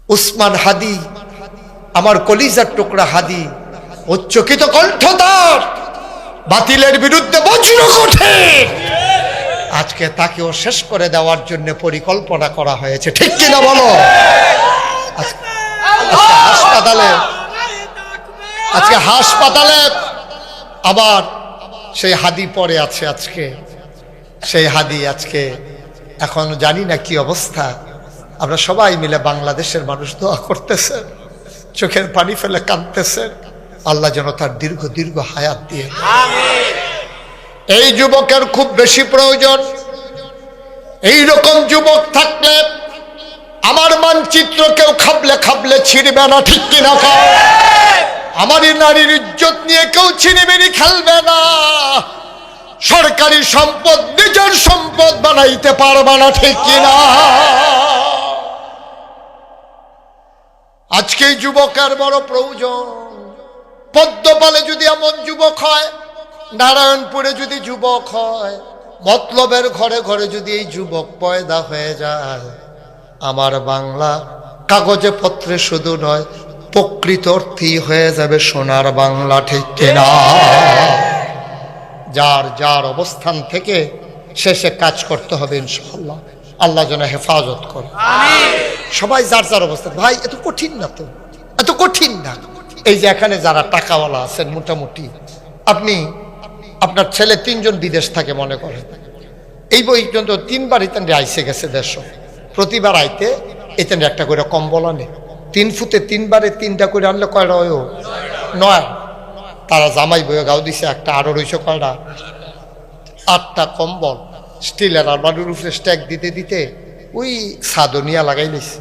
উসমান হাদি, আমার কলিজার টুকরা হাদি, উচ্চকিত কণ্ঠতার, বাতিলের বিরুদ্ধে বজ্র কঠিন। আজকে তাকেও শেষ করে দেওয়ার জন্য পরিকল্পনা করা হয়েছে, ঠিক কিনা বলো? আজকে হাসপাতালে আবার সেই হাদি পড়ে আছে। আজকে সেই হাদি আজকে এখন জানি না কি অবস্থা। আমরা সবাই মিলে বাংলাদেশের মানুষ দোয়া করতেছেন, চোখের পানি ফেলে কাঁদতেছেন, আল্লাহ যেন তার দীর্ঘ দীর্ঘ হায়াত দিয়ে। এই যুবকের খুব বেশি প্রয়োজন। এই রকম যুবক থাকলে আমার মানচিত্র কেউ খাবলে খাবলে ছিঁড়বে না, ঠিক কিনা? আমার নারীর ইজ্জত নিয়ে কেউ ছিনিমিনি খেলবে না। সরকারি সম্পদ নিজের সম্পদ বানাইতে পারবে না, ঠিক কিনা? আজকে যুবকের বড় প্রয়োজন। পদ্মপালে যদি এমন যুবক হয়, নারায়ণপুরে যদি যুবক হয়, মতলবের ঘরে ঘরে যদি এই যুবক পয়দা হয়ে যায়, আমার বাংলা কাগজে পত্রে শুধু নয়, প্রকৃত অর্থেই হয়ে যাবে সোনার বাংলা, ঠিক কিনা? যার যার অবস্থান থেকে শেষে কাজ করতে হবে ইনশাআল্লাহ। আল্লাহ যেন হেফাজত করে। সবাই যার যার অবস্থান। ভাই এত কঠিন না, তো এত কঠিন না। এই যে এখানে যারা টাকাওয়ালা আছেন, মোটামুটি আপনি আপনার ছেলে 3 জন বিদেশ থাকে মনে করেন, এই পর্যন্ত 3 বার ইতান আইসে গেছে দেশ। প্রতিবার আইতে এতেন একটা করে কম্বল আনে, 3 ফুটে 3 বারে 3টা করে আনলে কয়টা হয়? 9। তারা জামাই বয়ে গাও দিছে একটা, আরো রয়েছে কয়টা? 8টা কম্বল স্টিলের আলমারির উপরে স্ট্যাক দিতে দিতে ওই সাদনিয়া লাগাই নিছে।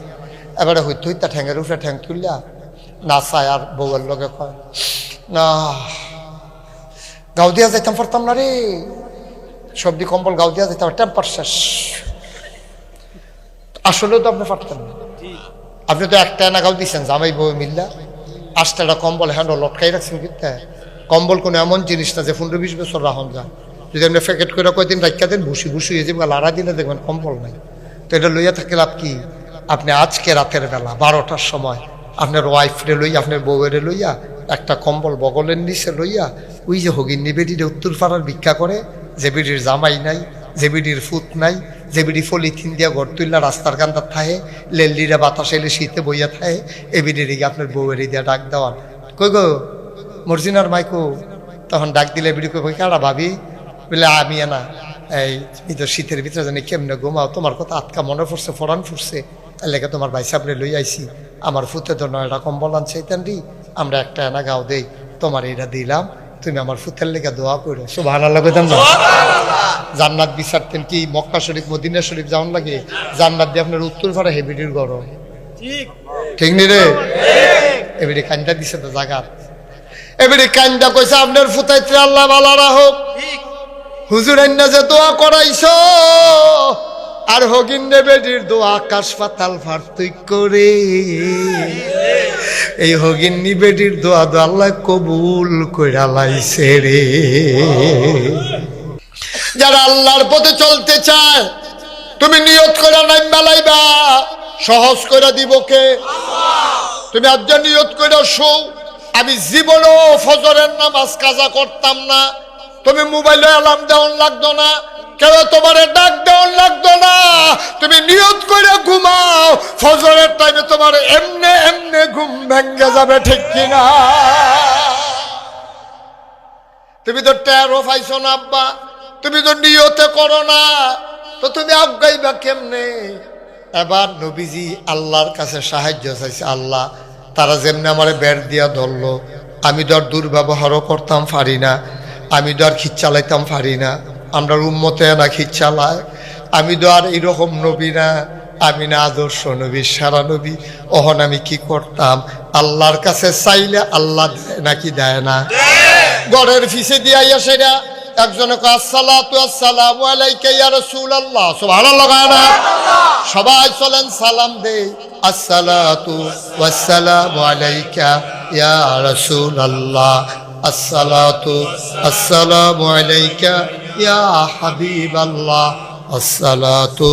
এবারে হইতে হইতা ঠ্যাঙের উপরে ঠ্যাং তুললা না চায়, আর বউয়ের লগে কয় না গাও দিয়া যাইতাম পারতাম না রে, সবজি কম্বল গাও দিয়া যাইতাম, টেম্পার শেষ। আসলেও তো আপনি পারতেন না। আপনি তো একটা এনা গাও দিচ্ছেন জামাই বউ মিল্লা, 8টা কম্বল হ্যান্ড লটকাই রাখছেন। কিন্তু কম্বল কোনো এমন জিনিস না যে 15-20 বছর রাখুন যায়। যদি আপনি প্যাকেট করে কয়দিন রাখা দেন, ভুসি ভুসি হয়ে যাবে, লাড়া দিলে দেখবেন কম্বল নাই। তো এটা লইয়া থাকে লাভ কি? আপনি আজকে রাতের বেলা 12টার সময় আপনার ওয়াইফরে লইয়া, আপনার বউয়েরে লইয়া একটা কম্বল বগলের নিচে লইয়া, ওই যে হগিন্নি বেডিরে উত্তর পাড়ার ভিক্ষা করে, যে বেডির জামাই নাই, যে বেডির ফুট নাই, যে বেডি পলিথিন দিয়া ঘর তুললা রাস্তার কান্দার থাহে, লেল্লিরা বাতাস এলে শীতে বইয়া থাহে, এ বেডির আপনার বউয়ের দিয়া ডাক দেওয়ান, কই গো মর্জিনার মাইকো। তখন ডাক দিলে বেডি কই কারা ভাবি? বলে আমি না, এই তুমি তো শীতের ভিতরে জানি কেমনে ঘুমাও, তোমার কথা আটকা মনে পড়ছে, ফরান ফুটছে, এলাকা তোমার ভাই সাবরে লই আইছি, আমার ফুতে তো 9টা কম্বল আনছে রি, আমরা একটা এনা গাও দেই, তোমার এটা দিলাম, তুমি আমার ফুতের লেগে দোয়া করো। সুবহানাল্লাহ কইতাম না? জান্নাত বিচারতেন কি মক্কা শরীফ মদিনা শরীফ যাওয়ান লাগে? জান্নাত দিয়ে আপনার উত্তর পাড়া হেবিডির গরম, ঠিক নি রে? এবারে কান্দা দিছে তো জায়গা, এবারে কান্দা কইছে আপনার ফুতাইতে আল্লাহ ভালো রাখুক, হুজুর আইনা যে দোয়া করাইছো, আর হগিন্নে বেডির দোয়া আকাশ পাতাল পার্থক্য রে। এই হগিন্নি বেডির দোয়া দো আল্লাহ কবুল কইরা লাইছে রে। যারা আল্লাহর পথে চলতে চায়, তুমি নিয়ত করে নাই বেলাইবা, সহজ করে দিব কে? তুমি আজ নিয়ত করে শো, আমি জীবনেও ফজরের নামাজ কাজা করতাম না, তুমি মোবাইলে অ্যালার্ম দেওয়ান লাগতো না, কেউ তোমার ডাক দেওয়ান লাগতো না, তুমি নিয়ত করে ঘুমাও, ফজরের টাইমে তোমার এমনে এমনে ঘুম ভেঙে যাবে, ঠিক কিনা? তুমি তো টেরও পাইছো না আব্বা, তুমি তো নিয়তে করো না, তো তুমি আগাইবা কেমনে? এবার নবীজি আল্লাহর কাছে সাহায্য চাইছে। আল্লাহ, তারা যেমনি আমারে বের দিয়া ধরলো, আমি তো আর দুর্ব্যবহারও করতাম পারি না, আমি তো আর খিচ চালাইতাম পারি না, আমরা উম্মতে না খিচ চালায়, আমি তো আর এইরকম নবী না, আমি না আদর্শ নবী, সারা নবী। ওহন আমি কি করতাম? আল্লাহর কাছে চাইলে আল্লাহ দেয় নাকি দেয় না? গড়ের ফিসে দিয়ে আইয়া সেটা একজনে কয় আসসালাতু আসসালামু আলাইকা ইয়া রাসূলুল্লাহ, সুবহানাল্লাহ। সবাই চলেন সালাম দেই, আসসালাতু ওয়াসসালামু আলাইকা ইয়া রাসূলুল্লাহ, আসসালাতু আসসালামু আলাইকা ইয়া হাবিবাল্লাহ, আসসালাতু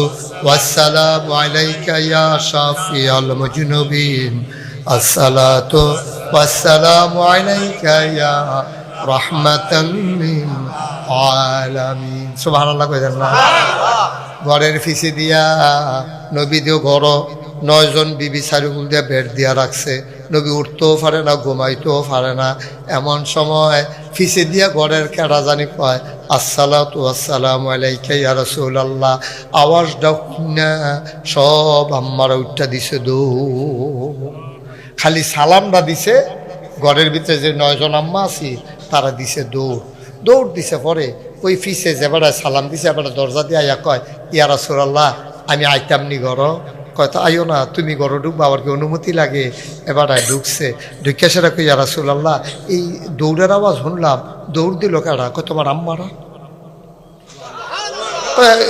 ওয়াসসালামু আলাইকা ইয়া শাফিয়াল মুজনুবিন আসসালাতু ওয়াসসালামু আলাইকা ইয়া রাহমাতাল লিল আলামিন। সুবহানাল্লাহ কইলেন না? ঘরের ফিসে দিয়া নবী দিও ঘর 9 জন বিবি চারিগুল দিয়া বেড দিয়া রাখছে। নবী উঠতেও পারে না, ঘুমাইতেও পারে না। এমন সময় ফিসে দিয়া ঘরের কেডা জানি কয় আসসালাতু আসসালামু আলাইকা ইয়া রাসূলুল্লাহ। আওয়াজটা না সব আম্মারা উঠটা দিছে খালি সালামটা দিছে। ঘরের ভিতরে যে 9 জন আম্মা আছি তারা দিছে দৌড় দিছে। পরে ওই ফিসে যে বেড়ায় সালাম দিছে এবার দরজা দিয়ে আইয়া কয় ইয়া রাসূলুল্লাহ আমি আইতামনি ঘর। কয় তো আইও না, তুমি ঘর ঢুকবা, আবার কি অনুমতি লাগে? এবার ঢুকছে, ঢুকে সেটা কই ইয়া রাসূলুল্লাহ এই দৌড়ের আওয়াজ শুনলাম, দৌড় দিল কেডা? কয় তোমার আম্মারা।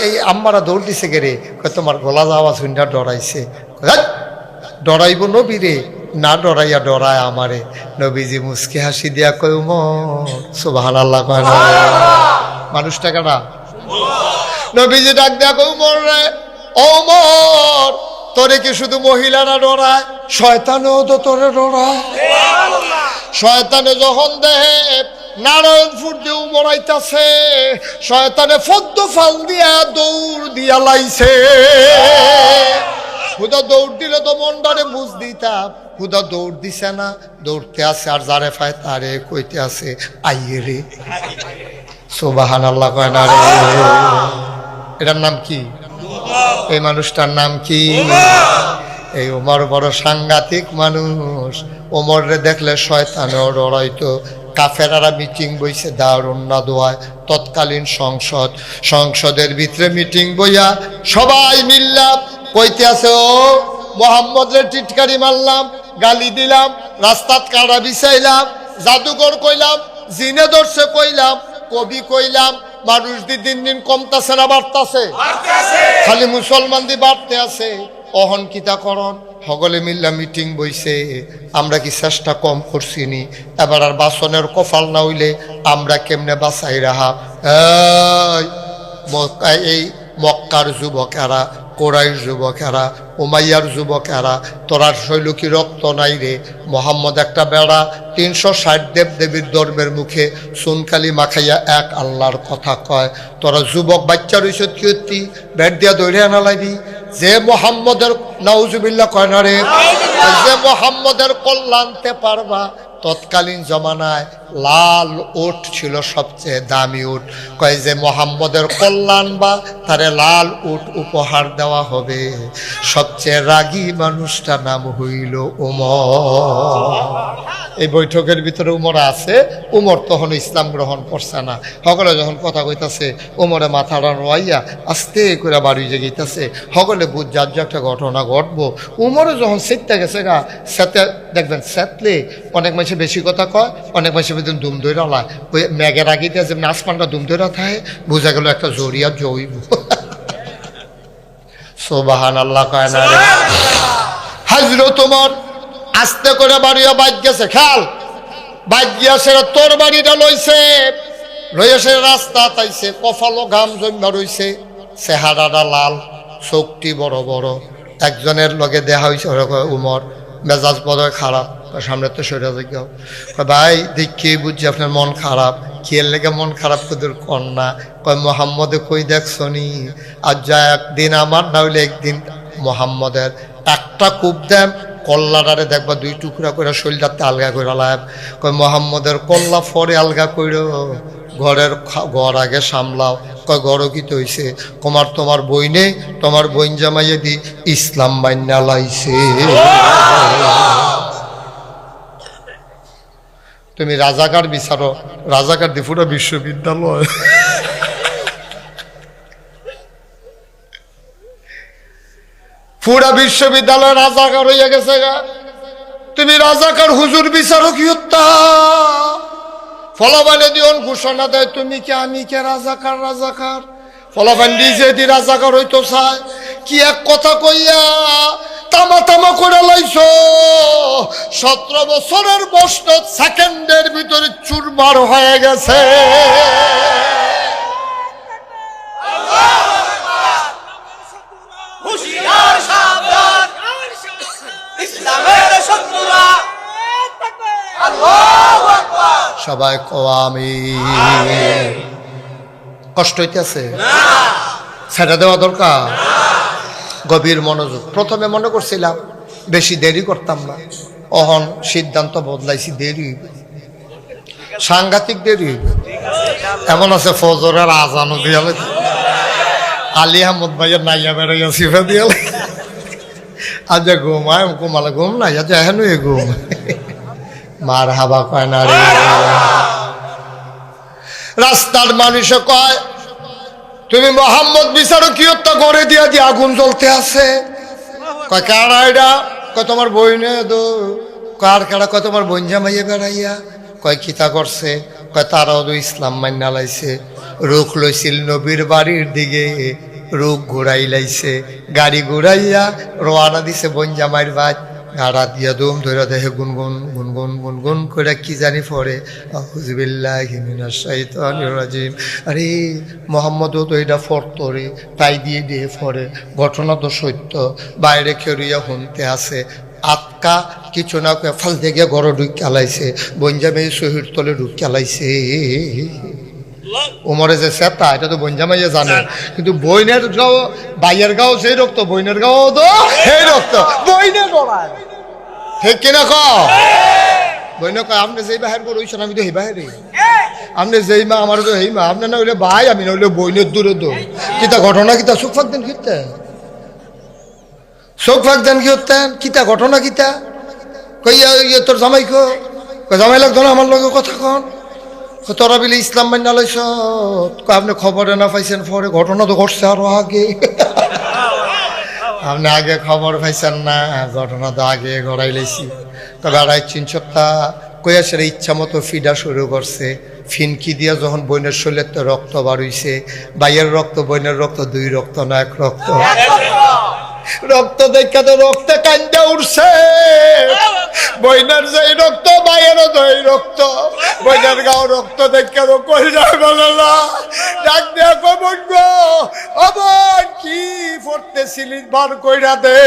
এই আম্মারা দৌড় দিছে কে রে? কয় তোমার গলা আওয়াজ শুনটা ডরাইছে। ডরাইব নবী রে? না ডরাইয়া ডরায় আমারে। নবীজি মুস্কি হাসি দিয়া কয় উমর। সুবহানাল্লাহ কয় না? মানুষটা কেডা? নবীজি ডাক দেয়া কয় উমর রে, ওমর তোরে কি শুধু মহিলারা ডরায়? শয়তানও তো তোরে ডরায়। শয়তানে যখন দেহে নারায়ণপুর দিয়ে উমর আইতাছে, শয়তানে ফদ্দ ফাল দিয়া দৌড় দিয়া লাইছে। খুদা দৌড় দিলে তো মনটারে বুঝ দিতাম, খুদা দৌড় দিছে না, দৌড়তে আছে আর যারে পায় তারে কইতে আছে আইয়ে রে। সুবহানাল্লাহ কয় না রে? এটার নাম কি? এই মানুষটার নাম কি? এই ওমর বড় সাংঘাতিক মানুষ। ওমরে দেখলে শয়তানেও ডরাইতো। কাফেরারা মিটিং বইছে দারুন না দোয়ায়, তৎকালীন সংসদের ভিতরে মিটিং বইয়া সবাই মিল্লা কইতে আছে ও মোহাম্মদের টিটকারি মারলাম, গালি দিলাম, রাস্তাত কাটা বিছাইলাম, জাদুঘর কইলাম, জিনে ধরছে কইলাম, কবি কইলাম। মানুষ দিন দিন কমতাছে না বাড়তাছে? খালি মুসলমান দি বাড়তে আছে। অহংকিতাকরণ সকলে মিল্লা মিটিং বইছে। আমরা কি চেষ্টা কম করছি নি? এবার আর বাসনের কপাল না হইলে আমরা কেমনে বাঁচাই রাহা? এই মক্কার যুবকেরা, কোরাইর যুবকেরা, উমাইয়ার যুবকেরা, তোরা শৈল কি রক্ত নাই রে? মোহাম্মদ একটা বেড়া 360 দেব দেবীর ধর্মের মুখে সুনকালি মাখাইয়া এক আল্লাহর কথা কয়। তোরা যুবক বাচ্চা রইছ কি ব্যাট দিয়া দৌড়ে আনা লাগবি? যে মোহাম্মদের নাউজুবিল্লাহ কয় না রে, যে মোহাম্মদের কল্যাণতে পারবা। তৎকালীন জমানায় লাল উট ছিল সবচেয়ে দামি উট। কয় যে মোহাম্মদের কল্যাণ বা তারে লাল উট উপহার দেওয়া হবে। সবচেয়ে রাগী মানুষটার নাম হইল উমর। এই বৈঠকের ভিতরে উমর আছে। উমর তখন ইসলাম গ্রহণ করছে না। সকলে যখন কথা কইতাছে উমরে মাথাটা নোয়াইয়া আস্তে করে বাড়ি জেগেইতেছে। সকলে বুঝ যার যে একটা ঘটনা ঘটবো। উমরে যখন সেটতে গেছে গা, সেতে দেখবেন সেতলে অনেক মানুষ বেশি কথা কয়, অনেক মানুষ বেদিন দুম দইরা লায়। ওই ম্যাগের আগে দিয়ে যেমন আসমানটা দুম দইরা থাকে, বোঝা গেল একটা জরিয়া জইব। সুবহানাল্লাহ কয় না রে? হাজরত তোমার আস্তে করে বাড়িয়া বাইক গেছে, খেয়াল বাইক গিয়া সেটা তোর বাড়িটা লইছে, লইয়া সে রাস্তা তাইছে, কপালও ঘাম জমা রইছে, চেহারাটা লাল, চোখটি বড় বড়। একজনের লগে দেখা হয়েছে, উমর মেজাজ বড় খারাপ। সামনে তো সরে যাও ভাই, দেখি বুঝছি আপনার মন খারাপ। খেয়ে লেগে মন খারাপ তোদের কন্যা? কয় মোহাম্মদে কই দেখছো নি? আর যা একদিন আমার না হইলে একদিন মোহাম্মদের একটা কূপ দেন, কল্লাটারে দেখবা 2 টুকরা করে শরীরটাতে আলগা করে লাভ। কয় মোহাম্মদের কল্লা ফরে আলগা কইর, ঘর আগে সামলাও। কয় ঘরও কি তো হইছে? তোমার বই নেই, তোমার বইন জামাইয়ে দি ইসলাম মাইন্না লাইছে। তুমি রাজাকার বিচারো, রাজাকার দি পুরো বিশ্ববিদ্যালয়। পুরা বিশ্ববিদ্যালয় রাজাকার হইয়া গেছে গা। তুমি রাজাকার হুজুর বিচারো কি হত্যা? ফলাফানে দিন ঘোষণা দেয় তুমি কে আমি কে রাজাকার। রাজাকার ফলাফান নিজে দি রাজাকার হইতো চায়। কি এক কথা কইয়া তামা তামা করে লাইছ। 17 বছরের বয়স সেকেন্ডের ভিতরে চুরমার হয়ে গেছে। সবাই কোয়া আমিন। কষ্ট হইতেছে? ছেড়ে দেওয়া দরকার। গভীর মনোযোগ। প্রথমে মনে করছিলাম বেশি দেরি করতাম না, অহন সিদ্ধান্ত বদলাইছি, দেরি সাংঘাতিক দেরি। এমন আছে ফজরের আজানও দিয়ালে, আলী আহমদ ভাইয়ের নাইয়া বেড়াইয়া সিফা দিয়ালে, আজ ঘুমায় ঘুমালে ঘুম নাই, আজ এখন ঘুম মার হাবা কয় না রে। রাস্তার মানুষে কয় তুমি মোহাম্মদ বিচারকীয়তা করে দিয়া দিয়ে আগুন জ্বলতে আছে। কয় কারা এটা? কয় তোমার বইনে দো। কার কারা? কয় তোমার বোন জামাইয়া বেড়াইয়া। কয় কিতা করছে? কয় তারাও তো ইসলাম মান্না লাইছে, রুখ লইছিল নবীর বাড়ির দিকে, রুখ ঘুরাই লাইছে, গাড়ি ঘুরাইয়া রওয়ানা দিছে বোন জামাইর বাদ। গাড়া দিয়া দুম ধরে দেখে গুনগুন গুনগুন গুনগুন করে কি জানি পড়ে, আউযুবিল্লাহি মিনাশ শাইতানির রাজিম। আরে মোহাম্মদও তো এটা ফরতো রে, তাই দিয়ে দিয়ে পড়ে। ঘটনা তো সত্য, বাইরে খেরিয়া শুনতে আছে। আটকা কিছু না ফাল থেকে ঘর ঢুক চালাইছে, বঞ্জামাই শহীদ তলে ঢুক চালাইছে। উমরে যে সেতা এটা তো বঞ্জামাইয়া জানে, কিন্তু বইনের গাও বাইয়ের গাও সেই রক্ত, বইনের গাও তো সেই রক্ত, বইনে গড়ায়। ঠিক কিনা ক? বইনে কয় আপনি যেই বাহির করে রইছেন আমি তো সেই বাহিরে, আপনি যেই মা আমার তো সেই মা, আপনি না হইলে ভাই, আমি না হইলে বইনের দূরে দো। কিতা ঘটনা কিতা চোখ ফাঁক দেন কিতা, চোখ ফাঁক দেন কি হতেন কিতা ঘটনা কিতা? কইয়া তোর জামাই কো, জামাই লাগতো না আমার লগে কথা কন। তোরা বিলে ইসলাম মান্না লাইছ, আপনি খবরে না পাইছেন পরে, ঘটনা তো ঘটছে আরো আগে। আপনি আগে খবর পাইছেন না, ঘটনা তো আগে গড়াই লাইছি। তবে আড়াই 300টা কইয়া সেটা ইচ্ছা মতো ফিডা শুরু করছে। ফিনকি দিয়া যখন বইনের শরীরের তো রক্ত বার হইছে, বাইয়ের রক্ত বইনের রক্ত, দুই রক্ত না এক রক্ত। রক্ত দেখা তো রক্তে কান্দা উঠছে, বইনার যেই রক্ত বাইরেরও যেই রক্ত, বইনার গাও রক্ত দেখা তো কই যায় বলে না। ডাক দেয়া কই বলবো আবার কি পড়তেছিলি বার কইরা দে।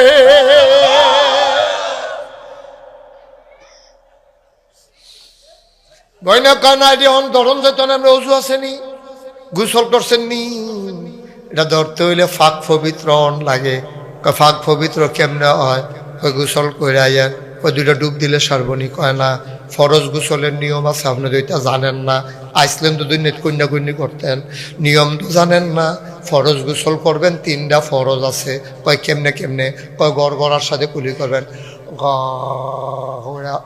বইনা কানা এখন ধরন যেতন আমরা উজু আসেনি, গোসল করছেন নি, এটা ধরতে হইলে ফাঁক পবিত্র লাগে। ফাঁক পবিত্র কেমনে হয়? গোসল করে আইয়া ওই 2টা ডুব দিলে সারবনি কয় না। ফরজ গোসলের নিয়ম আছে, আপনি তো এটা জানেন না। আইসলেন তো দুনিয়াত কন্যা কন্যা করতেন, নিয়ম তো জানেন না। ফরজ গোসল করবেন, 3টা ফরজ আছে। কয় কেমনে কেমনে? কয় গড়ার সাথে কুলি করবেন,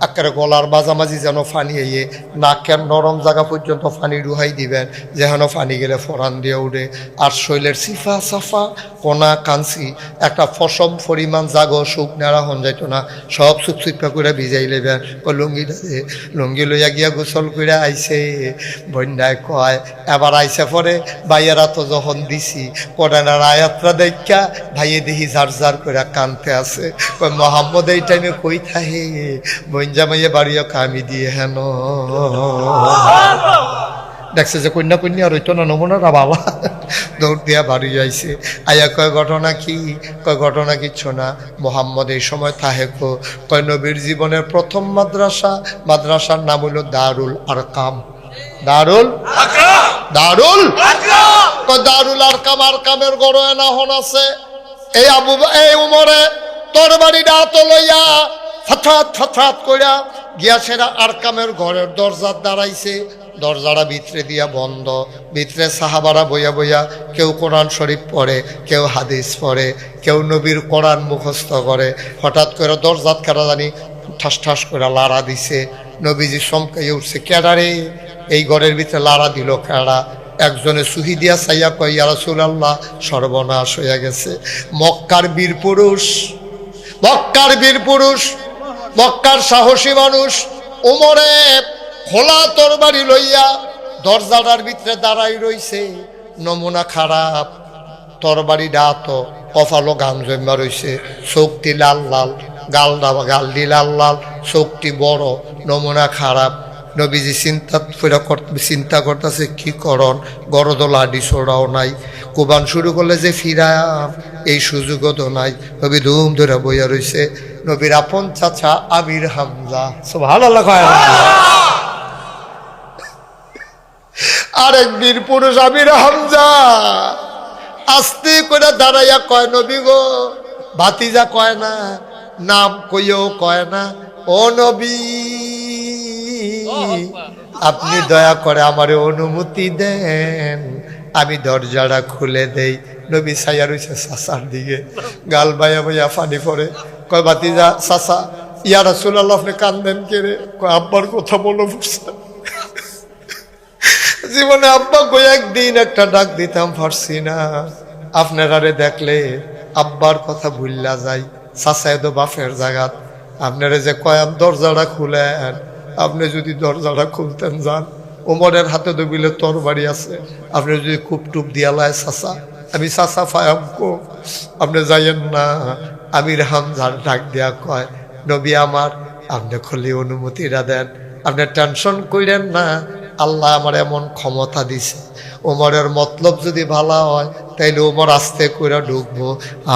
একেবারে গলার মাঝামাঝি যেন ফানি আইয়ে, নাকের নরম জায়গা পর্যন্ত ফানি ডুহাই দিবেন, যেন ফানি গেলে ফরান দিয়ে উঠে। আর শৈলের সিফা সাফা কোনা কাঞ্চি একটা ফসম পরিমাণ জাগো সুখ নেড়া হন যাইতো না, সব সুপসুপা করে ভিজাই লেবেন। লুঙ্গিটা লুঙ্গি লইয়া গিয়া গোসল করে আইছে। বন্যায় কয় এবার আইসে পরে ভাইয়েরা তো যখন দিছি কোরআনের আয়াতটা দেখা ভাইয়ে দেখি ঝাড় করে কানতে আছে। কয় মোহাম্মদ এই টাইমে কই থাহে? বঞ্জামাইয়ে বাড়িও কামি দিয়ে হেন দেখছে যে কন্যা কন্যা আর হইতো না, নমুনারা বাবা দৌড় দিয়া বাড়ি যাইছে। আয়া কয় ঘটনা কি? কয় ঘটনা কিচ্ছু না, মোহাম্মদ এই সময় থাহেকো। কয় নবীর জীবনের প্রথম মাদ্রাসার নাম হইল দারুল আরকাম। দারুল দারুল দারুল আরকাম। আরকামের গড় এনা হন আছে। এই উমরে তোর বাড়িটা তো লইয়া ফথাত কইরা গিয়া সেরা আরকামের ঘরের দরজার দাঁড়াইছে। দরজাটা ভিতরে দিয়া বন্ধ, ভিতরে সাহাবারা বইয়া বইয়া কেউ কোরআন শরীফ পড়ে, কেউ হাদিস পড়ে, কেউ নবীর কোরআন মুখস্থ করে। হঠাৎ করে দরজাত কেটা জানি ঠাস ঠাস করে লাড়া দিছে। নবীজি চমকাইয়া উঠছে, কেডারে? এই ঘরের ভিতরে লাড়া দিল কেডা? একজনে সুহি দিয়া চাইয়া কয় ইয়া রাসূলুল্লাহ, সর্বনাশ হইয়া গেছে। মক্কার বীর পুরুষ, মক্কার বীর পুরুষ, মক্কার সাহসী মানুষ উমরে খোলা তরবারি লইয়া দরজাটার ভিতরে দাঁড়াই রইছে। নমুনা খারাপ, তরবারি ডাত কপালো গান জমা রইছে, চোখটি লাল লাল, গালদি লাল লাল, চোখটি বড়, নমুনা খারাপ। নবীজি চিন্তা করতেছে কি করন, গরদ লাডি ছোড়াও নাই, কোবান শুরু করলে যে ফিরাম এই সুযোগও তো নাই। নবী ধুম ধরে বইয়া রইছে। নবীর আপন চাচা আমির হামজা, সুবহানাল্লাহ, আরেক বীর পুরুষ আমির হামজা আস্তে করে দাঁড়াইয়া কয়, নবী গো। ভাতিজা কয় না, নাম কইও কয় না, ও নবী আপনি দয়া করে আমারে অনুমতি দেন, আমি দরজাটা খুলে দেই। নবী সাইয়া রইছে চাচার দিকে, গাল বাইয়া বাইয়া ফানি পড়ে। কয়, ভাতিজা চাচা, ইয়া রাসূলুল্লাহ আপনি কান্দেন কে রে? কয়, আব্বার কথা মনে পড়ছে। জীবনে আব্বা কয়েকদিন একটা ডাক দিতাম পারছি না। আপনারারে দেখলে আব্বার কথা ভুললা যাই। চাচাই তো বাপের জায়গাত, আপনারা যে কয়াম দরজাটা খুলেন, আপনি যদি দরজাটা খুলতেন যান, ওমরের হাতে তো বিলে তরবারি আছে, আপনি যদি খুব টুপ দিয়া লাই চাচা, আমি চাচা ফায়াম কো, আপনি যাইয়েন না। আমির হামজার ডাক দিয়া কয়, নবী আমার, আপনি খুলে অনুমতিটা দেন, আপনি টেনশন করেন না, আল্লাহ আমার এমন ক্ষমতা দিছে, ওমরের মতলব যদি ভালো হয় তাইলে ওমর আস্তে করে ঢুকবো,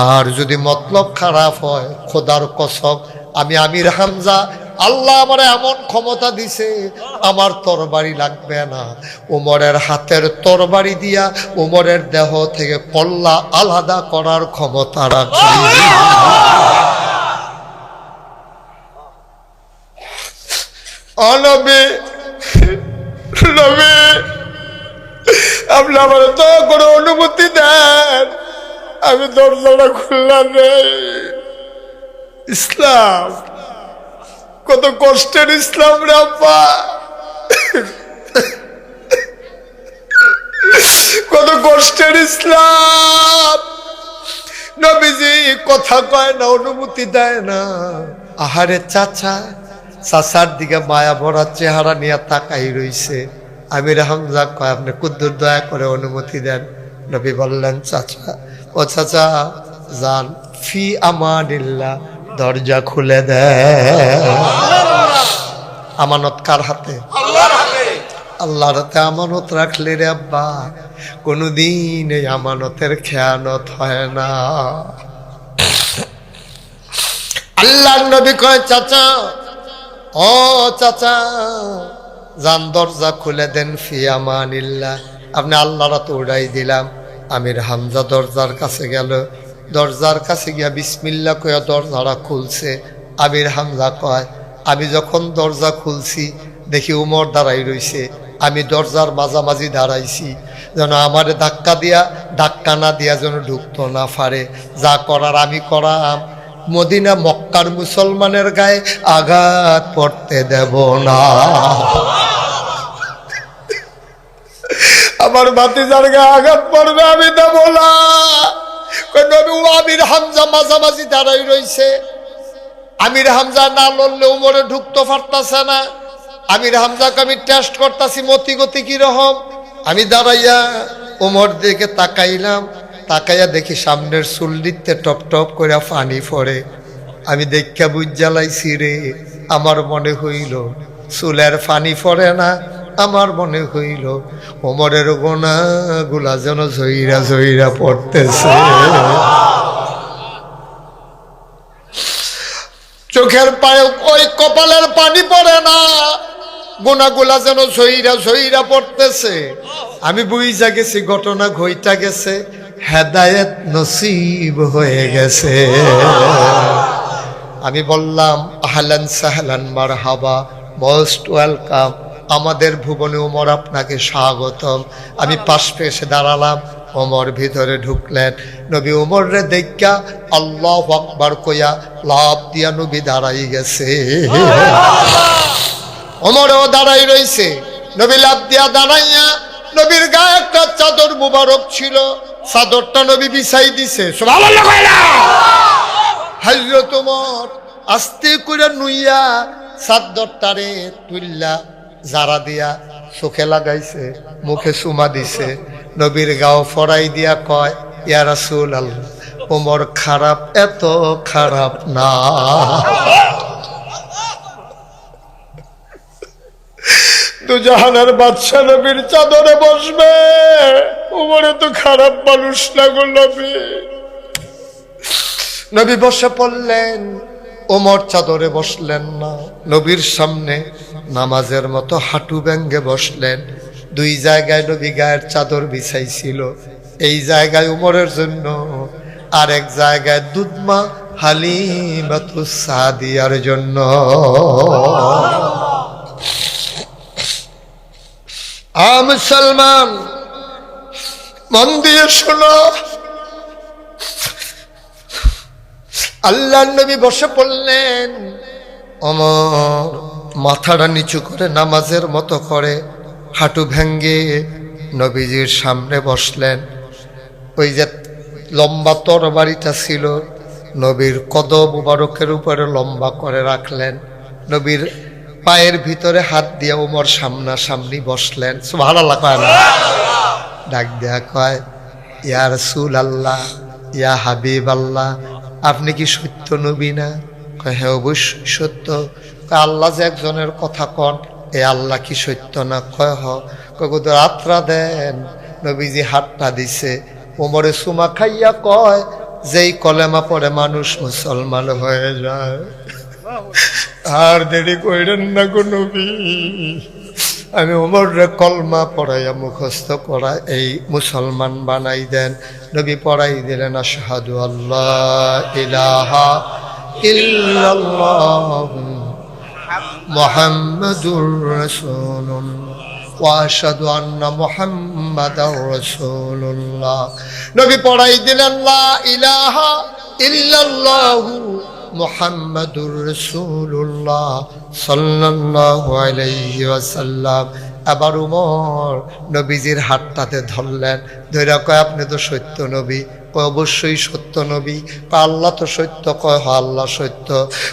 আর যদি মতলব খারাপ হয় খোদার কসম আমি আমির হামজা, আল্লাহ আমার এমন ক্ষমতা দিছে, আমার তরবারি লাগবে না, ওমরের হাতের তরবারি দিয়া ওমরের দেহ থেকে কল্লা আলাদা করার ক্ষমতা রাখি। নবী নবী আপনি আমার তো কোনো অনুমতি দেন, আমি দরজাটা খুললাম রে। ইসলাম কত কষ্টের ইসলাম রে আব্বা, কত কষ্টের ইসলাম। নবীজি কথা কয় না, অনুমতি দেয় না। আহারে চাচা, চাচার দিকে মায়া ভরা চেহারা নিয়ে তাকাই রইছে। আমির হামজা কয়, আপনি কুদ্দুর দয়া করে অনুমতি দেন। নবী বললেন, চাচা, ও চাচা যান, ফি আমানিল্লাহ, দরজা খুলে দেয়। আমানত কার হাতে? আল্লাহর হাতে আমানত রাখলে রে আব্বা কোনদিন এই আমানতের খেয়ানত হয় না। আল্লাহর নবী কয়, চাচা, ও চাচা যান, দরজা খুলে দেন, ফি আমানিল্লাহ, আপনি আল্লাহর হাতে উড়াই দিলাম। আমির হামজা দরজার কাছে গেল, দরজার কাছে গিয়া বিসমিল্লাহ কইয়া দরজাটা খুলছে। আমির হামজা কয়, আমি যখন দরজা খুলছি দেখি উমর দাঁড়াই রইছে, আমি দরজার মাঝামাঝি দাঁড়াইছি, যেন আমার ধাক্কা না দিয়া যেন ঢুকতো না পারে। যা করার আমি করাম, মদিনা মক্কার মুসলমানের গায়ে আঘাত পড়তে দেব না। আমার ভাতিজার গায়ে আঘাত পড়বে, আমি দেব না। আমির হামজা মাঝামাঝি দাঁড়াই রইছে, আমির হামজা না লড়লে উমরে ঢুকতে পারতাছে না। আমির হামজাকে আমি টেস্ট করতেছি মতিগতি কিরকম। আমি দাঁড়াইয়া উমর দিকে তাকাইলাম, তাকাইয়া দেখি সামনের চুল্লিতে টপ টপ করে পানি পড়ে। আমি দেখা বুঝ জ্বালাইছি রে, আমার মনে হইল চুলের পানি পড়ে না, আমার মনে হইল ওমরের গোনাগুলা যেন ঝইরা ঝইরা পড়তেছে। চোখের পায়ে ওই কপালের পানি পড়ে না, গোনাগুলা যেন ঝইরা ঝইরা পড়তেছে। আমি বুঝা গেছি ঘটনা ঘইটা গেছে, হেদায়েত নসিব হয়ে গেছে। আমি বললাম, আহলান সাহলান মারহাবা, মোস্ট ওয়েলকাম, আমাদের ভুবনে ওমর আপনাকে স্বাগতম। আমি পাশ পেয়ে দাঁড়ালাম, ওমর ভিতরে ঢুকলেন। নবী ওমর রে দেখা আল্লাহু আকবার কইয়া লাফ দিয়া নবী দাঁড়াই গেছে। ওমরও দাঁড়াই রইছে, নবী লাফ দিয়া দাঁড়াইয়া, নবীর গায়ে একটা চাদর মুবারক ছিল, চাদরটা নবী বিছাই দিছে। সুবহানাল্লাহ কইলা। হযরত ওমর আস্তে করে নুইয়া চাদরটারে তুইল্লা জারা দিয়া চোখে লাগাইছে, মুখে চুমা দিছে, নবীর গাও ফরাই দিয়া কয়, ইয়া রাসূলুল্লাহ, ওমর খারাপ, এত খারাপ না। দুজাহানের বাদশা নবীর চাদরে বসবে, ওমরে তো খারাপ মানুষ না গো নবী। নবী বসে পড়লেন, ওমর চাদরে বসলেন না, নবীর সামনে নামাজের মতো হাঁটু ভেঙ্গে বসলেন। দুই জায়গায় নবী গায়ের চাদর বিছাইছিল, এই জায়গায় উমরের জন্য, আর এক জায়গায় দুধমা হালিমাতুস সাদিয়ার জন্য। মুসলমান মন দিয়ে শোনো, আল্লাহর নবী বসে পড়লেন। ওমর মাথাটা নিচু করে নামাজের মতো করে হাঁটু ভেঙ্গে নবীজির সামনে বসলেন। ওই যে লম্বা তরবারিটা ছিল নবীর কদম মুবারকের উপরে লম্বা করে রাখলেন। নবীর পায়ের ভিতরে হাত দিয়ে ওমর সামনাসামনি বসলেন। সুবহানাল্লাহ কয় না? ডাক দেয়া কয়, ইয়া রাসূলুল্লাহ, ইয়া হাবিবাল্লাহ, আপনি কি সত্য নবী না? কয় হ্যাঁ অবশ্যই সত্য। কয় আল্লাহ যে একজনের কথা কন, এ আল্লাহ কি সত্য না? কয় হ। কয় রাত্রা দেন। নবীজি হাতটা দিছে, ওমরে সুমা খাইয়া কয়, যেই কলেমা পড়ে মানুষ মুসলমান হয়ে যায়। আর দেরি কইরেন না গো নবী, আমি ওমরে কলমা পড়াইয়া মুখস্থ করা এই মুসলমান বানাই দেন। নবী পড়াই দিলেন, আশহাদু আল্লাহ ইলাহা ইল্লাল্লাহ মুহাম্মাদুর রাসূলুল্লাহ ওয়া আশহাদু আন্না মুহাম্মাদার রাসূলুল্লাহ। নবী পড়াই দিলেন, লা ইলাহা ইল্লাল্লাহু মুহাম্মাদুর রাসূলুল্লাহ সাল্লাল্লাহু আলাইহি ওয়াসাল্লাম। আবার উমর নবীজির হাতটাতে ধরলেন, ধইরা কয়, আপনি তো সত্য নবী। কয় অবশ্যই সত্য নবী। কয় আল্লাহ তো সত্য। কয় হ আল্লাহ সত্য।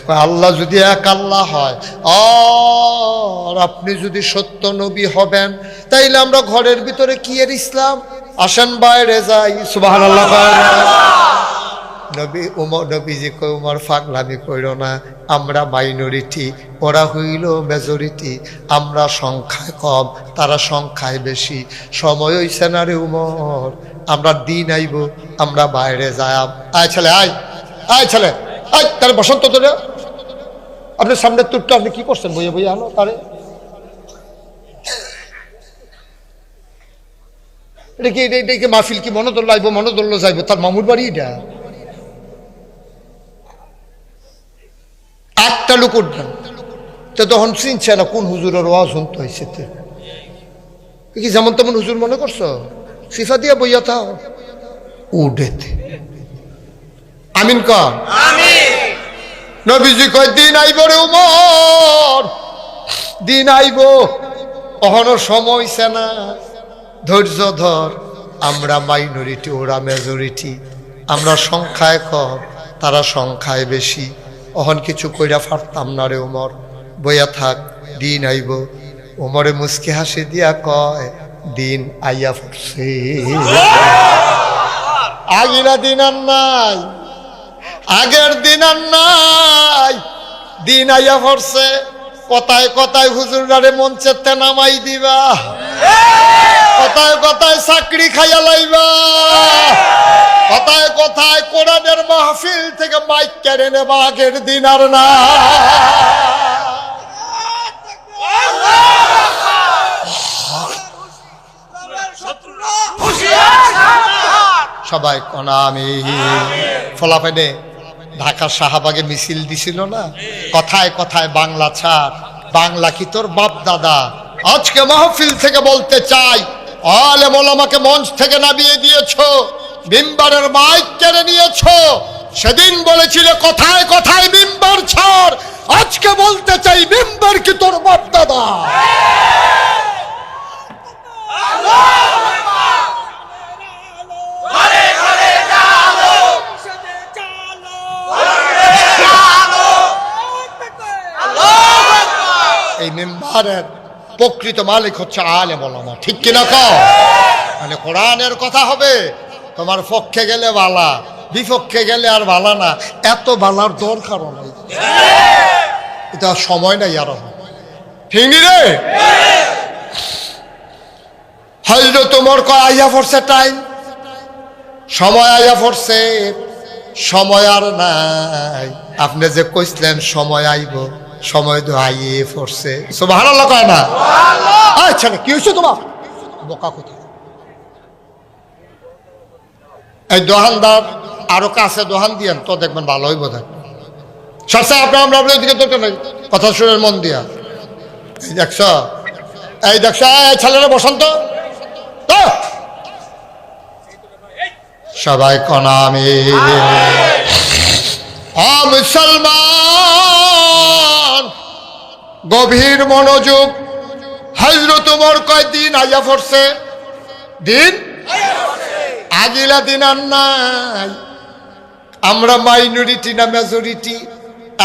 কয় আল্লাহ যদি এক আল্লাহ হয়, আর আপনি যদি সত্য নবী হবেন, তাইলে আমরা ঘরের ভিতরে কি এর ইসলাম? আসেন বাইরে যাই। সুবহানাল্লাহ। নবী উমর নবীজি কই, উমর পাগলামি কইরো না, আমরা মাইনরিটি, ওরা হইল মেজরিটি। আমরা সংখ্যায় কম, তারা সংখ্যায় বেশি। সময় হইছে না রে উমর, আমরা দিন আইব, আমরা বাইরে যাই। আয় ছেলে, আয় আয় ছেলে, আয় তারে বসন্ত তো রে, আপনার সামনের তুরটা আপনি কি করছেন? বইয়ে বইয়ে আনো তারে। এটা কি এটা কি মাহফিল? কি মনোদল আইব, মনোদল যাইব, তার মামুর বাড়ি এটা। একটা লোক উঠবেন তো তখন চিনছে না কোন হুজুরের ওয়াজ শুনতে হয়েছে। কি যেমন তেমন হুজুর মনে করছো? সিফা দিয়া বইয়া থাও উঠেতে। আমিন কর। নবীজি কয়, দিন আইব রে উমর, দিন আইব, অহনো সময় হইছে না, ধৈর্য ধর। আমরা মাইনরিটি, ওরা মেজরিটি, আমরা সংখ্যায় কম, তারা সংখ্যায় বেশি। অহন কিছু কইরা ফারতাম না রে উমর, বইয়া থাক, দিন আইব। উমরে মুস্কি হাসি দিয়া কয়, দিন আইয়া পড়ছে। আগিলা দিন আর নাই, আগের দিন আর নাই, দিন আইয়া পড়ছে। কথায় কথায় হুজুরারে মঞ্চেতে নামাই দিবা, কথায় কথায় চাকরি খাইয়া লাইবা, কথায় কথায় কোরআনের মাহফিল থেকে মাইক কেড়ে নেবা। আগের দিন আর না। সবাই কনা আমি ফলাফেনে ঢাকার শাহবাগে মিছিল দিছিল না, কথায় কথায় বাংলা ছাড়, বাংলা কি তোর বাপ দাদা। আজকে মাহফিল থেকে বলতে চাই, আলেম ওলামাকে মঞ্চ থেকে নামিয়ে দিয়েছো, মিম্বারের মাইক কেড়ে নিয়েছো। সেদিন বলেছিল কথায় কথায় মিম্বার ছাড়, আজকে বলতে চাই মিম্বার কি তোর বাপ দাদা। এই মিম্বারের প্রকৃত মালিক হচ্ছে আলেম ওলামা, ঠিক কিনা কও? মানে কোরআনের কথা হবে, তোমার পক্ষে গেলে বালা, বিপক্ষে গেলে আর বালা না। এত বালার দরকারও নাই, এটা সময় নাই আরো, ঠিক নি রে? হয়তো তোমার কয় আইয়া পড়ছে টাইম, সময় আইয়া পড়ছে, সময় আর নাই। আপনি যে কইছিলেন সময় আইব, সময় তো আইয়ে পড়ছে। সুবহানাল্লাহ কয় না? আচ্ছা কি হয়েছে তোমার? বোকা কোথায়? এই দোহানদার আরো কাছে দোহান দিয়েন তো দেখবেন ভালো হইব। সবসময় আপনার দিকে দরকার নেই, কথা শুনে মন দিয়া। এই দেখছ, এই ছেলেরা বসন্ত তো সবাই কনামি মুসলমান গভীর মনোযোগ। হযরত ওমর কয়দিন আইয়া পড়ছে, দিন আগিলা দিন আর নাই। আমরা মাইনরিটি না মেজরিটি?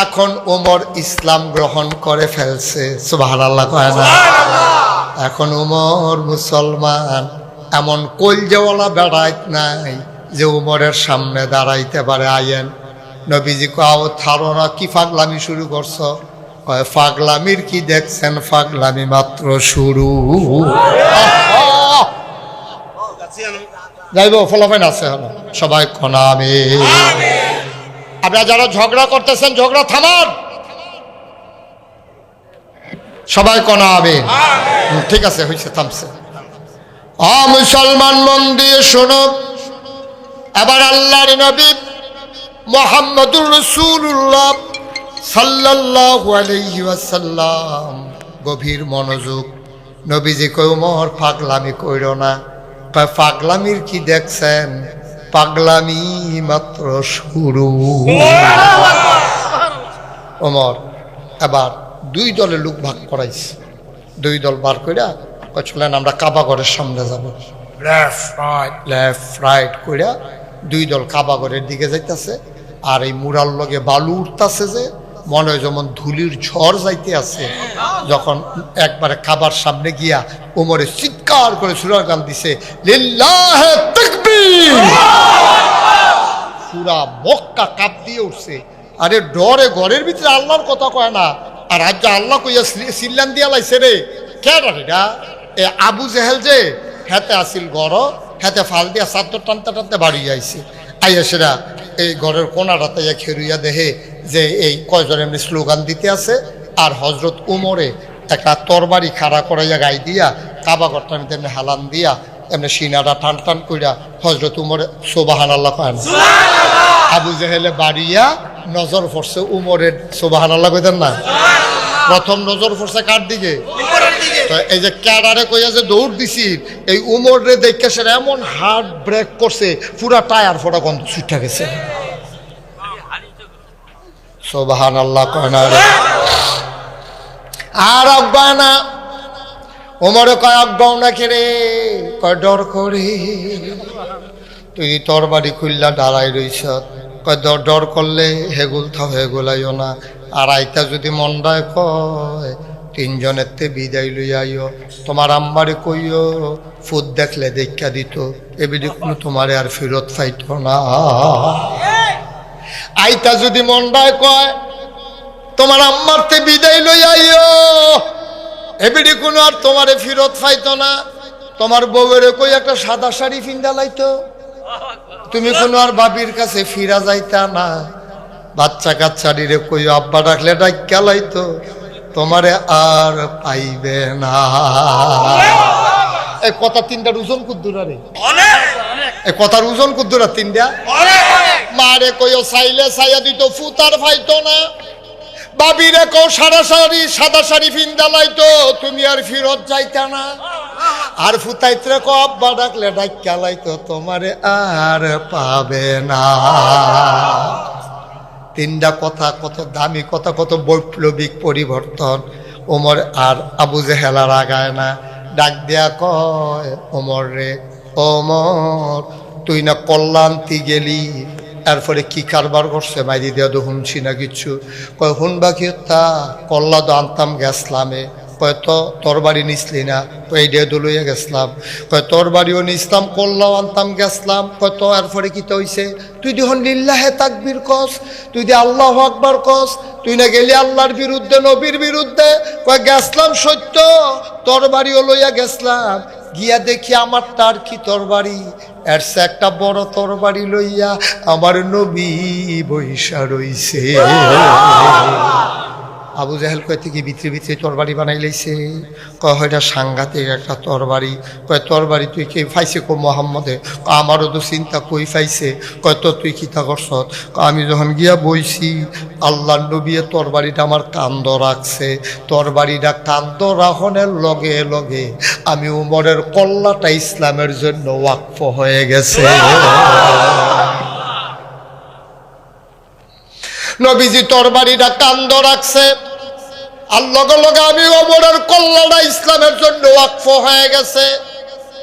এখন ওমর ইসলাম গ্রহণ করে ফেলছে, সুবহানাল্লাহ কয় না? এখন ওমর মুসলমান, এমন কলজাওয়ালা বেড়াইত নাই যে ওমরের সামনে দাঁড়াইতে পারে। আইয়েন নবীজি কাও থারোরা কি পাগলামি শুরু করছ? কয় পাগলামির কি দেখছেন, পাগলামি মাত্র শুরু। যাইব ফলাফাইন আছে হলো সবাই কনামে। আপনারা যারা ঝগড়া করতেছেন ঝগড়া থামান, সবাই কনামে। ঠিক আছে, হয়েছে, থামছে। মুসলমান মন দিয়ে শোনো, এবার আল্লাহর নবী মুহাম্মদুর রাসূলুল্লাহ সাল্লাল্লাহু আলাইহি ওয়াসাল্লাম গভীর মনোযোগ। নবীজি কই ওমর পাগলামি কইরো না। পাগলামির কি দেখছেন, পাগলামি মাত্র শুরু। ওমর এবার দুই দলে লোক ভাগ করাইছে, দুই দল বার কইরা চলেন আমরা কাবা ঘরের সামনে যাব। লেফট রাইট কইরা দুই দল কাবা ঘরের দিকে যাইতেছে। আর এই মুরার লগে বালু উঠতেছে, যে মনে হয় যেমন ধুলির ঝড় যাইতে আছে। যখন একবারে কাবার সামনে গিয়া ওমরে চিৎকার করে সূরা গান দিছে, লিল্লাহে তাকবীর। পুরা মক্কা কাঁপ দিয়ে উঠছে। আরে ডরে ঘরের ভিতরে আল্লাহর কথা কয় না, আর আজ আল্লাহ কইয়া সিল্লান দিয়া লাইছে রে। কে ডরে এটা? এ আবু জেহেল যে হেতে আসিল গড়, হেতে ফাল দিয়া চাদর টানতে টানতে বাড়ি যাইছে। আইয়া সেরা এই ঘরের কোনাটাতে খেরুইয়া দেহে যে এই কয়জন এমনি স্লোগান দিতে আছে। আর হজরত উমরে একটা তরবারি খাড়া করাইয়া গাই দিয়া কাবা ঘরটা এমনি হালান দিয়া এমনি সিনাটা টান টান কইরা হজরত উমরে সুবহানাল্লাহ কয়। আবু জেহেলে বাড়িয়া নজর পড়ছে উমরের, সুবহানাল্লাহ কইতেন না? প্রথম নজর পড়ছে কার দিকে? এই যে ক্যাডারে কইয়া যে দৌড় দিছি, এই উমরে দেখে সে এমন হার্ট ব্রেক করছে, পুরা টায়ার ফোটা গন্ধ ছুটে গেছে। সুবহানাল্লাহ কয় না রে? আর অজ্ঞা না ওমরে কয় অজ্ঞাও না কেড়ে কয় ডর করে। তুই তরবারি খুললা দাঁড়াই রইছ, কয় ডর করলে হেগুল থাও, হেগুলাইও না। আর আইতা যদি মন্ডায় কয় তিনজনের তে বিদায় লইয়াইও, তোমার আম্মারে কইও ফুদ দেখলে দেখা দিত, এবিডি কোনো তোমারে আর ফেরত পাইত না। আইতা যদি মন্ডায় কয় তোমার আম্মার তে বিদায় লইয়াইও, এবিডি কোনো আর তোমারে ফেরত পাইত না। তোমার বউয়েরে কই একটা সাদা শাড়ি ফিন্দা লাইতো, তুমি কোনো আর বাবির কাছে ফিরা যাইতা না। বাচ্চা কাচ্চারিরে কই আব্বা ডাকলে ডাক্কা লাইতো, তোমারে আর পাইবে না। এই কথা তিনটার ওজন কুদ্দুরা রে, এই কথার ওজন কুদ্দুরা তিনটা। মারে কইও চাইলে চাইয়া দিত, ফুতার ফাইতো না। বাবিরে কও সাদা শাড়ি ফিন্দা লাইতো, তুমি আর ফিরত যাইতা না। আর ফুতাইত্রে কও আব্বা ডাকলে ডাক্কা লাইতো, তোমারে আর পাবে না। তিনটা কথা কত দামি কথা, কত বৈপ্লবিক পরিবর্তন। ওমর আর আবু জেহেল আর আগায় না, ডাক দেয়া কয় ওমর রে, ওমর তুই না কল্যাণতি গেলি, এরপরে কি কারবার করছে মাইরি দেওয়া তো শুনছি না কিচ্ছু। কয় শুনবা কি? তা কল্লা তো আনতাম গেছলামে। কয় তো তোর বাড়ি নিসলি না? কয় এই ডেয়ে লইয়া গেছলাম। কয় তোর বাড়িও নিসলাম, কল্লাও আনতাম গেছলাম। কয় তো এরপরে কি তো হইছে? তুই দেখুন লিল্লাহে তাকবীর কস, তুই দিয়ে আল্লাহু আকবার কস, তুই না গেলি আল্লাহর বিরুদ্ধে, নবীর বিরুদ্ধে। কয় গেছলাম সত্য, তোর বাড়িও লইয়া গেছলাম, গিয়া দেখি আমার তার কি তরবারি, এর সে একটা বড় তরবারি লইয়া আমার নবী বৈশা রইছে। আবু জাহেল কয় থেকে ভিতরে ভিতরে তরবারি বানাই লাইছে। কয় হয়টা সাংঘাতিক একটা তরবারি। কয় তরবারি তুই কে পাইছে কো মোহাম্মদে? আমারও তো চিন্তা কই পাইছে। কয় তো তুই কিতা করছ? আমি যখন গিয়া বইছি আল্লাহ নবীয়ে তরবারিটা আমার কান্দ রাখছে। তরবারিটা কান্দ রাখনের লগে লগে আমি উমরের কল্লাটা ইসলামের জন্য ওয়াকফ হয়ে গেছে। নবীজি তরবারিটা কান্দ রাখছে, আর লগে লগে আমি ওমরের কল্লাটা ইসলামের জন্য ওয়াকফ হয়ে গেছে।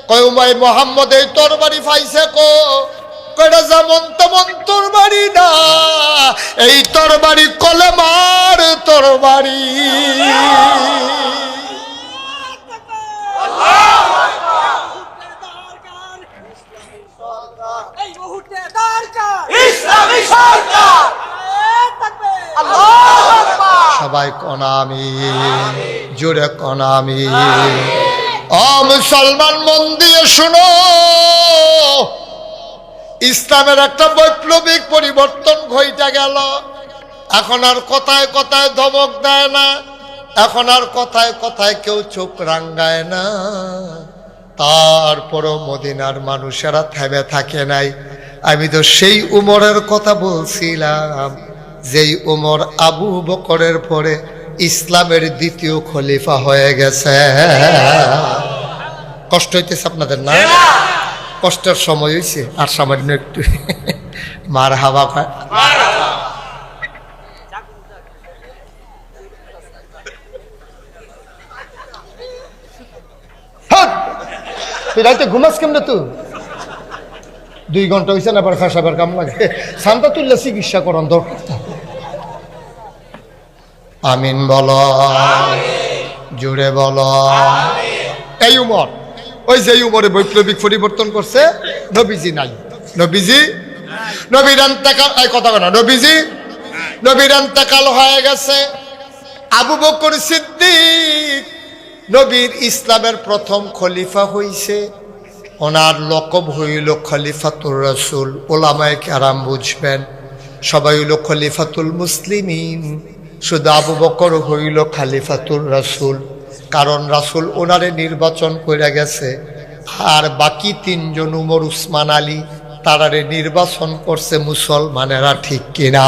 কয় উমাই মোহাম্মদ এই তরবারি পাইছে কো? কয়টা যেমন তেমন তরবারি না, এই তরবারি কলেমার তরবারি। সবাই কনামি, জোরে কনামি। ও মুসলমান মন দিয়ে শুনো, ইসলামের একটা বৈপ্লবিক পরিবর্তন ঘটে গেল। এখন আর কথায় কথায় ধমক দেয় না, এখন আর কথায় কথায় কেউ চোখ রাঙ্গায় না। তারপরও মদিনার মানুষেরা থেমে থাকে নাই। আমি তো সেই উমরের কথা বলছিলাম, যেই উমর আবু বকরের পরে ইসলামের দ্বিতীয় খলিফা হয়ে গেছে। কষ্ট হইতেছে আপনাদের না? কষ্টের সময় হয়েছে, আর সামান্য একটু মার হাওয়া খায়। রাইতে ঘুমাস কেমনে? তুই 2 ঘন্টা হয়েছে না, আবার ফাঁসাবার কাম লাগে। শান্তা তুললে চিকিৎসা করার দরকার। আমিন বলো, জুড়ে বলো। এই উমর, ওই যে উমরে বৈপ্লবিক পরিবর্তন করছে, নবীজি নাই। নবীজি নবীর ইন্তেকাল, এই কথা বলো, নবীর ইন্তেকাল হয়ে গেছে। আবু বকর সিদ্দিক নবীর ইসলামের প্রথম খলিফা হইছে। ওনার লকব হইল খলিফাতুর রাসূল। ওলামায়ে কেরাম বুঝবেন, সবাই হইল খলিফাতুল মুসলিমিন, শুধু আবু বকর হইল খলিফাতুর রাসূল। কারণ রাসূল ওনারে নির্বাচন করে গেছে, আর বাকি 3 জন উমর, উসমান, আলী, তারারে নির্বাচন করছে মুসলমানেরা। ঠিক কিনা?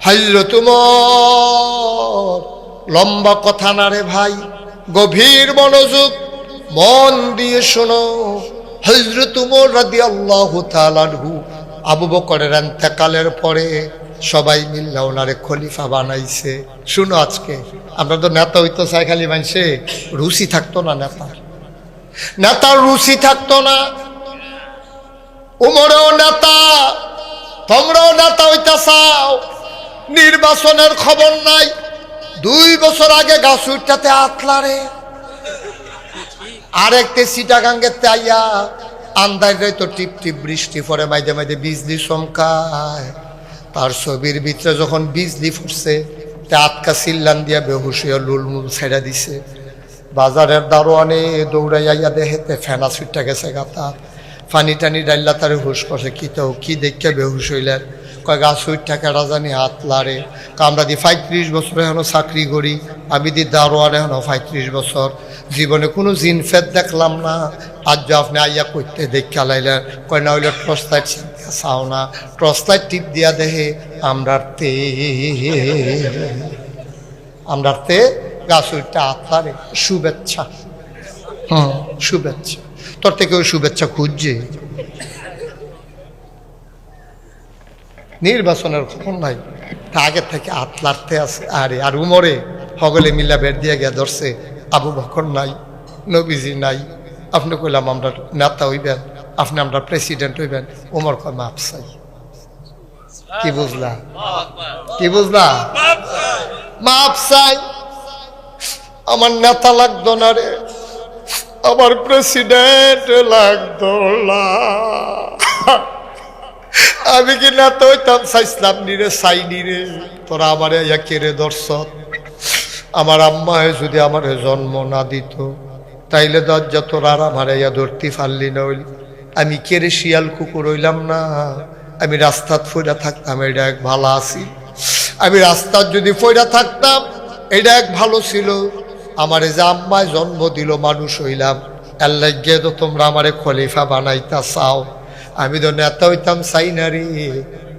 হযরত উমর, লম্বা কথা না রে ভাই, গভীর মনোযোগ, মন দিয়ে শোনো। হযরত উমর রাদিয়াল্লাহু তাআলা আনহু আবু বকরের ইন্তেকালের পরে সবাই মিল্লা ওনারে খলিফা বানাইছে। শুনো, আজকে আমরা তো নেতা হইতো চাই, খালি মানছে রুচি থাকতো না, নেতার রুচি থাকতো না। উমরেও নেতা, তোমরাও নেতা হইতে চাও, নির্বাচনের খবর নাই। 2 বছর আগে গাছুরটাতে আতলারে, আরেকতে সিটাগাঙ্গের তাইয়া আন্দাজ তো টিপ টিপ বৃষ্টি পরে, মাঝে মাঝে বিজলি চমকায়। তার ছবির ভিতরে যখন বিজলি ফুটছে, আটকা চিল্লান দিয়া বেহুশ হইয়া লুলমুল ছেড়া দিছে। বাজারের দারোয়ানে দৌড়াইয়া দেহেতে ফেনা ছুটটা গেছে গাতা, পানি টানি ডাইল্লা তারে হুশ করছে। কি দেখে বেহুশ হইলেন? কয় গাছ উঠটা কেটা জানি হাত লারে। আমরা দি 35 বছর এখনো চাকরি করি, আমি দি দারোয়ান এখনো 35 বছর, জীবনে কোনো জিনফেদ দেখলাম না। আজ যে আপনি আইয়া করতে দেখে লাইলেন। কয় না হইলে টর্চ লাইট চাও না, টর্চ লাইট টিপ দিয়া দেহে আমরাতে গাছ উঠটা হাত লারে। শুভেচ্ছা, শুভেচ্ছা। তোর থেকে ওই শুভেচ্ছা খুঁজছে। নির্বাচনের খবর নাই, তা আগের থেকে আতলারতে আছে। আরে আর উমরে হগলে মিল্লা বের দিয়ে গিয়া ধরছে। আবু বকর নাই, নবীজি নাই। আপনি কইলাম আমরা নেতা হইবেন, আপনি আমরা প্রেসিডেন্ট হইবেন। উমর কয় মাপ চাই। কি বুঝলা? কি বুঝলা? মাপ চাই। আমার নেতা লাগতো না রে, আমার প্রেসিডেন্ট লাগতো না। আমি কি নেতা হইতাম চাইছিলাম নিরে, চাইনি রে। তোরা আমারে ইয়া কেড়ে দর্শক। আমার আম্মায় যদি আমার জন্ম না দিত, তাইলে দরজা তোরা আর আমার ইয়া ধরতে পারলি না। হইলি আমি কেড়ে শিয়াল কুকুর হইলাম না, আমি রাস্তাত ফুরা থাকতাম। এটা এক ভালো আছি। আমি রাস্তার যদি পইরা থাকতাম এটা এক ভালো ছিল। আমারে যে আম্মায় জন্ম দিল মানুষ হইলাম, আল্লাহ গিয়ে তো তোমরা আমারে খলিফা বানাইতা চাও, আমি তো নেতা হইতাম চাই না রে,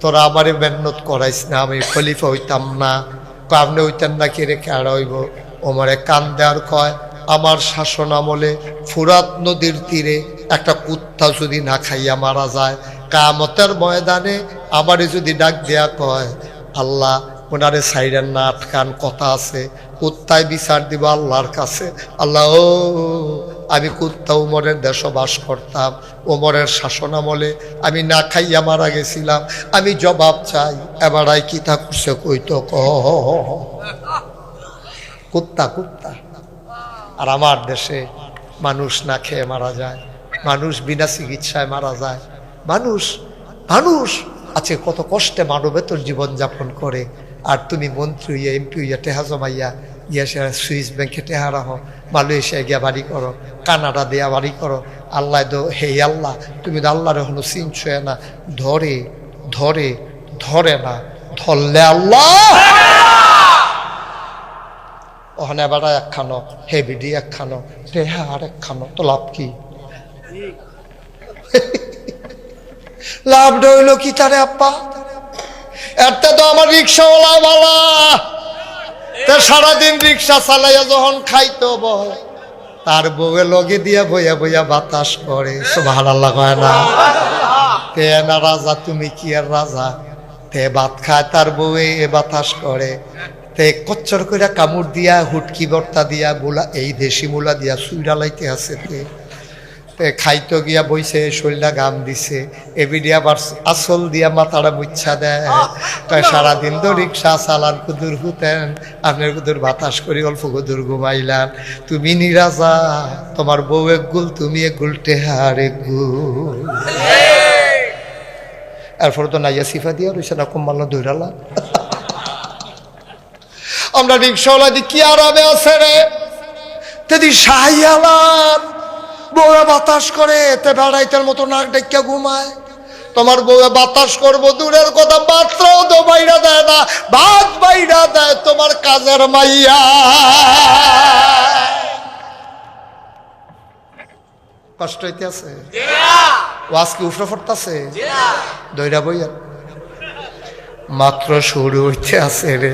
তোরা আমারে মেহনত করাইস না, আমি খলিফা হইতাম না। আপনি হইতেন না কি রে, কেড়া হইব? ওমরে কান দেওয়ার কয়, আমার শাসন আমলে ফুরাত নদীর তীরে একটা কুত্তা যদি না খাইয়া মারা যায়, কিয়ামতের ময়দানে আমারে যদি ডাক দেয়া কয়, আল্লাহ ওনারে সাইরেন না, আটকান, কথা আছে, কুত্তায় বিচার দিব আল্লাহর কাছে। আল্লাহ ও, আমি কুত্তা উমরের দেশে বাস করতাম, ওমরের শাসন আমলে আমি না খাইয়া মারা গেছিলাম, আমি জবাব চাই। এবার আই কি তা করছে কইতো কুত্তা কুত্তা। আর আমার দেশে মানুষ না খেয়ে মারা যায়, মানুষ বিনা চিকিৎসায় মারা যায়, মানুষ মানুষ আছে কত কষ্টে মানবেতর জীবনযাপন করে। আর তুমি মন্ত্রী হইয়া, এমপি হইয়া, টেহা জমাইয়া গিয়া সে সুইস ব্যাংকে টেহা রাখো, মালয়েশিয়া গিয়া বাড়ি করো, কানাডা দিয়া বাড়ি করো। আল্লাহ দো, হে আল্লাহ, তুমি তো আল্লাহর এখনো চিনছো না, ধরে ধরে ধরে না, ধরলে আল্লাহ ওখানে বেড়া একখানো, হেভিডি একখানো, টেহা আর একখানো, তো লাভ কি? লাভটা হইল কি তারে আপ্পা? একটা তো আমার রিক্সাওয়ালা বালা, সারাদিন রিক্সা চালাইয়া যখন খাইতো বল, তার বউয়ে লগে দিয়া বইয়া বইয়া বাতাস করে, সুবহানাল্লাহ কয় না? তে না রাজা, তুমি কি আর রাজা? তে ভাত খায়, তার বউয়ে বাতাস করে, তে কচ্চর কইরা কামড় দিয়া, হুটকি বর্তা দিয়া, মুলা, এই দেশি মূলা দিয়া সুইরা লাইতে আছে। তে খাইতো গিয়া বইছে, শরীরটা গাম দিছে, এবিডি আবার আসল দিয়া মাথাটা মুচ্ছা দেয়। তাই সারাদিন তো রিক্সা চালান, কুদুর হুতেন, আপনার কুদুর বাতাস করি, অল্প কুদুর ঘুমাইলাম। তুমি নিরাজা, তোমার বউ এক গুল, তুমি এক গুল, টেহার এক গুল। এরপর তো নাইয়া সিফা দিয়া রয়েছে না, কম্মাল ধৈরালা। আমরা রিক্সাওয়ালা দি কি আরামে আছে রে, তেদি শাহিয়ালার বউয়ে বাতাস করে, তে বেড়াইতের মতো নাক ডেকে ঘুমায়। তোমার বউয়ে বাতাস করবো দূরের কথা, বাতরাও তো বাইরা দেয় না, ভাত বাইরা দেয় তোমার কাজের মাইয়া। কষ্ট হইতে আছে, ওয়াজ কি উফরে ফরতাছে, দইরা বইয়া মাত্র শুরু হইতে আছে রে।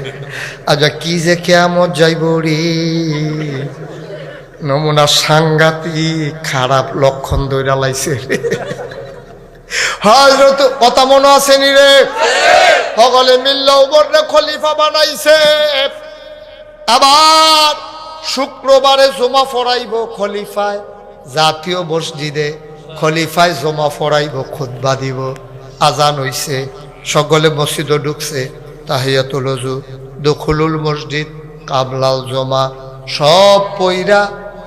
আচ্ছা কি যে কেমন যাইব রে, নমুনা সাংঘাতিক খারাপ লক্ষণ দইরা লাইছে রে। হযরত কথা মনে আছে নি রে, সকলে মিল্লা ওমরে খলিফা বানাইছে। আবার শুক্রবারে জমা পড়াইব খলিফায়, জাতীয় মসজিদে খলিফায় জমা পড়াইব, খুতবা দিব। আজান হইছে, সকলে মসজিদে ঢুকছে, তাহিয়াতুল ওযু, দুখুলুল মসজিদ, কাবলাল জমা সব পইরা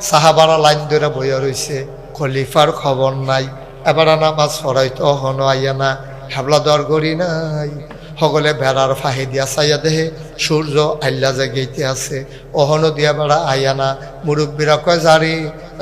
সাহাবারা লাইন ধরে বইয়া রইছে, খলিফার খবর নাই। এবার নামাজ পড়াইতো, অহনো আইয়া না, হাবলা দর করি নাই। সকলে ভেড়ার ফাহি দিয়া চাইয়া দেহে সূর্য আল্লা জাগিতে আছে, অহনো দিয়া বেড়া আইয়া না। মুরব্বীরা কয় জারি,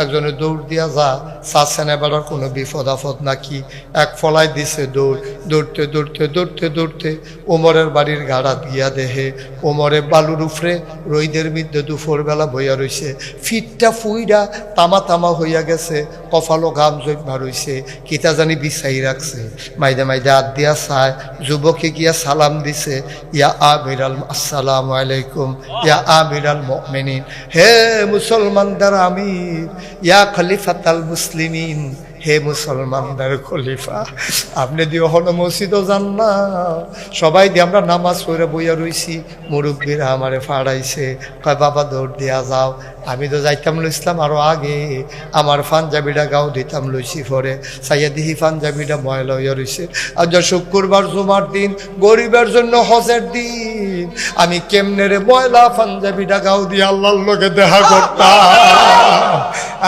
একজনে দৌড় দিয়া যা, চাচ্ছেন এবার কোনো বিপদ আপদ নাকি। এক ফলাই দিছে দৌড়, দৌড়তে দৌড়তে দৌড়তে দৌড়তে ওমরের বাড়ির গাড়াত গিয়া দেহে ওমরে বালুর উফরে রইদের মধ্যে দুপুরবেলা বইয়া রইছে, ফিটটা ফুইরা তামা তামা হইয়া গেছে, কপালও ঘাম জমা রইছে, কিতা জানি বিছাই রাখছে। মাইদা মাইদা হাত দিয়া চায়, যুবকে গিয়া সালাম দিছে, ইয়া আমিরাল, আসসালামু আলাইকুম, ইয়া আমিরাল মুমিনিন, হে মুসলমানদের আমির, ইয়া খলিফাতাল মুসলিমিন, হে মুসলমানদের খলিফা। আপনি দিয়ে হলো মসজিদও যান না, সবাই দিয়ে আমরা নামাজ পড়ে বইয়া রইছি, মুরব্বীরা আমারে ফাড়াইছে, কয় বাবা দৌড় দিয়া যাও। আমি তো যাইতাম লইছিলাম আরো আগে, আমার পাঞ্জাবিটা গাও দিতাম লইছি, পরে চাইয়া দিহি পাঞ্জাবিটা ময়লা হইয়া রইছে। আর যা শুক্রবার জুমার দিন, গরিবের জন্য হজের দিন, আমি কেমনে রে ময়লা পাঞ্জাবিটা গাও দিয়ে আল্লাহর লোকে দেখা করতাম।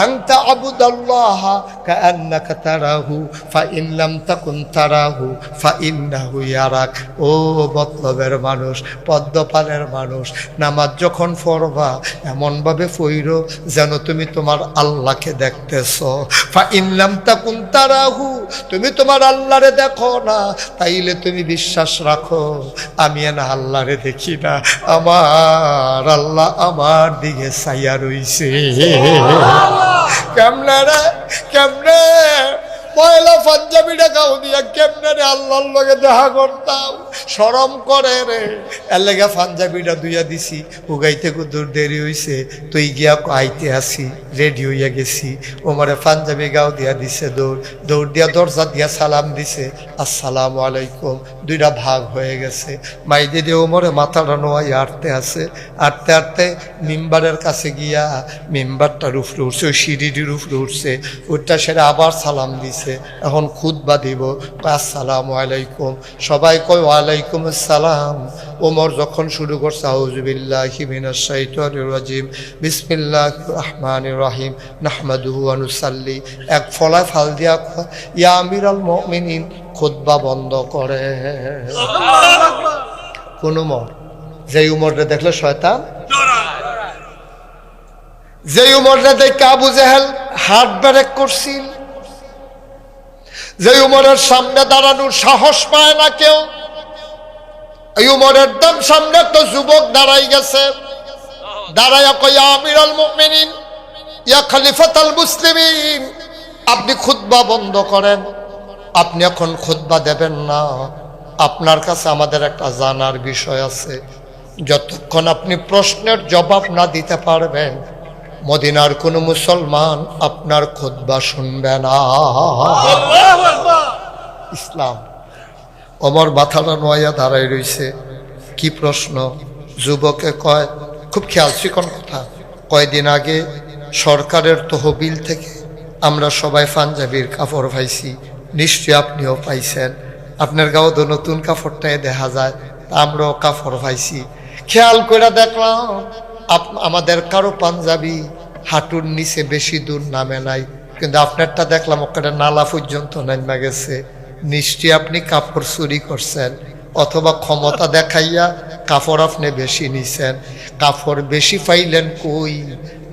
আনতা আবুদাল্লাহ কাআন্নাকা তারাহু ফাইন লাম তাকুন তারাহু ফাইন্নাহু ইয়ারাক। ও মতলবের মানুষ, পদ্মপালের মানুষ, নামাজ যখন পড়বা এমনভাবে পইরো যেন তুমি তোমার আল্লাহকে দেখতেছ। ফা ইন লাম তাকুন তারাহু, তুমি তোমার আল্লাহরে দেখো না, তাইলে তুমি বিশ্বাস রাখো আমি না আল্লাহরে দেখি না, আমার আল্লাহ আমার দিকে চাইয়া রইছে। কেমনে রে, কেমনে পয়লা পাঞ্জাবিটা গাও দিয়া কেমনে রে আল্লাহর লগে দেখা করতাম, শরম করে রে। এর লেগে পাঞ্জাবিটা দুইয়া দিছি, উগাইতে কুদুর দেরি হইছে, তুই গিয়া আইতে আসি, রেডি হইয়া গেছি। ওমারে পাঞ্জাবি গাও দিয়া দিছে, দৌড় দিয়া দরজা দিয়া সালাম দিছে, আসসালামু আলাইকুম। দুইটা ভাগ হয়ে গেছে। মাইদে দিয়ে ওমরে মাথাটা নোয়াই আটতে আছে, আটতে আটতে মিম্বারের কাছে গিয়া মিম্বারটার উপরে উঠছে, ওই সিঁড়িটির উপরে উঠছে, ওইটা সেটা আবার সালাম দিছে। এখন খুতবা দিব, আসসালামু আলাইকুম, সবাই কয় ওয়ালাইকুম আসসালাম। ওমর যখন শুরু করছে আউযু বিল্লাহি মিনাশ শাইতানির রাজিম বিসমিল্লাহির রহমানির রহিম নাহমাদুহু ওয়া নুসাল্লি, এক ফলায় ফাল দিয়া ইয়া আমিরাল মুমিনিন, খুতবা বন্ধ করে। কোন উমর? যে উমরটা দেখলে শয়তান, যে উমরটা দেখে আবু জেহেল হার্ট ব্রেক করছিল, যে উমরের সামনে দাঁড়ানোর সাহস পায় না কেউ। এই উমরের দম সামনে তো যুবক দাঁড়াই গেছে, দাঁড়াইয়া কয় ইয়া আমিরাল মুমিনিন, ইয়া খলিফাতুল মুসলিমিন, আপনি খুতবা বন্ধ করেন, আপনি এখন খুতবা দেবেন না। আপনার কাছে আমাদের একটা জানার বিষয় আছে, যতক্ষণ আপনি প্রশ্নের জবাব না দিতে পারবেন মদিনার কোনো মুসলমান আপনার খুতবা শুনবে না। ইসলাম। ওমর মাথাটা নোয়া দাঁড়াই রইছে, কি প্রশ্ন? যুবকে কয়, খুব খেয়াল চিকন কথা, কয়দিন আগে সরকারের তহবিল থেকে আমরা সবাই পাঞ্জাবির কাপড় পাইছি, নিশ্চয়ই আপনিও পাইছেন। আপনার গাঁও তো নতুন কাপড়টাই দেখা যায়, আমরাও কাপড় পাইছি। খেয়াল করে দেখলাম আমাদের কারো পাঞ্জাবি হাঁটুর নিচে বেশি দূর নামে নাই, কিন্তু আপনারটা দেখলাম ওখানে নালা পর্যন্ত নামা গেছে। নিশ্চয়ই আপনি কাপড় চুরি করছেন, অথবা ক্ষমতা দেখাইয়া কাপড় আপনি বেশি নিছেন। কাপড় বেশি পাইলেন কই,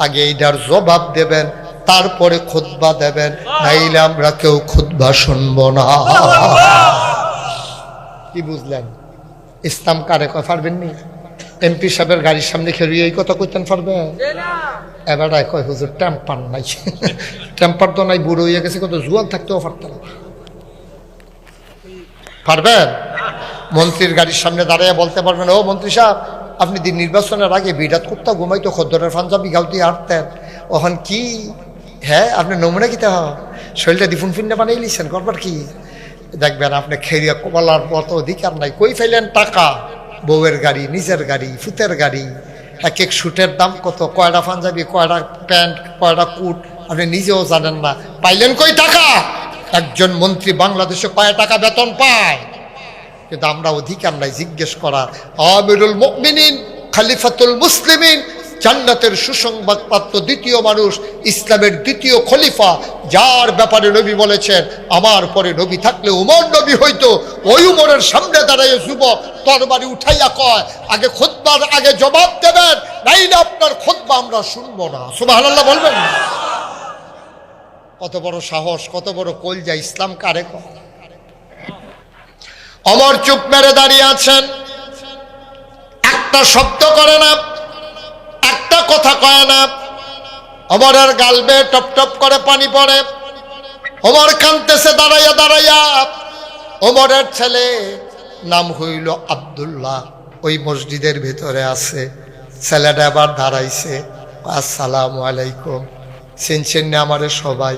আগে এইটার জবাব দেবেন, তারপরে খুতবা দেবেন, নাইলে আমরা কেউ খুতবা শুনব না। কি বুঝলেন? ইসলাম কারে কয় পারবেন নি? এমপি সাহেবের গাড়ির সামনে খেলিয়ে এই কথা কইতেন পারবে? এবার কয় হুজুর টেম্পার নাই, টেম্পার তো নাই, বুড়ো হয়ে গেছে, কত জুয়ান থাকতেও পারতেন। পারবেন? মন্ত্রীর গাড়ির সামনে দাঁড়িয়ে বলতে পারবেন, ও মন্ত্রী সাহেব, আপনি দিন নির্বাচনের আগে বিরাট কুত্তা ঘুমাইতো, খদ্দরের পাঞ্জাবি গাও দিয়ে হাঁটতেন, ওখান কি? হ্যাঁ, আপনি নমুনা কিতে হয়, শরীরটা দিফুন ফিন্না বানিয়ে লিছেন, করবার কি? দেখবেন আপনি খেরিয়া কমালার মতো অধিকার নাই। কই ফেলেন টাকা? বউয়ের গাড়ি, নিজের গাড়ি, ফুতের গাড়ি, এক এক শুটের দাম কত, কয়টা পাঞ্জাবি, কয়টা প্যান্ট, কয়টা কুট, আপনি নিজেও জানেন না। পাইলেন কই টাকা? একজন মন্ত্রী বাংলাদেশে কয় টাকা বেতন পায়? কিন্তু আমরা অধিকার নাই জিজ্ঞেস করার। আমিরুল মুমিনিন, খলিফাতুল মুসলিমিন, জান্নাতের সুসংবাদপ্রাপ্ত দ্বিতীয় মানুষ, ইসলামের দ্বিতীয় খলিফা, যার ব্যাপারে নবী বলেছেন আমার পরে নবী থাকলে উমর নবী হইতো, ওই উমরের সামনে দাঁড়িয়ে যুবক তরবারি উঠাইয়া কয়, আগে খুতবার আগে জবাব দেবেন, নাইলে আপনার খুতবা আমরা শুনবো না। সুবহানাল্লাহ বলবেন না? কত বড় সাহস, কত বড় কলজা! ইসলাম কারে কয়? ওমর চুপ মেরে দাঁড়িয়ে আছেন, একটা শব্দ করে না, একটা কথা কয় না। ওমরের গাল বেয়ে টপ টপ করে পানি পড়ে। ওমর কাঁদতেছে দাঁড়াইয়া দাঁড়াইয়া। ওমরের ছেলে নাম হইল আব্দুল্লাহ, ওই মসজিদের ভিতরে আছে। ছেলেটা আবার দাঁড়াইছে, আসসালামু আলাইকুম। চিনছেন না আমারে সবাই?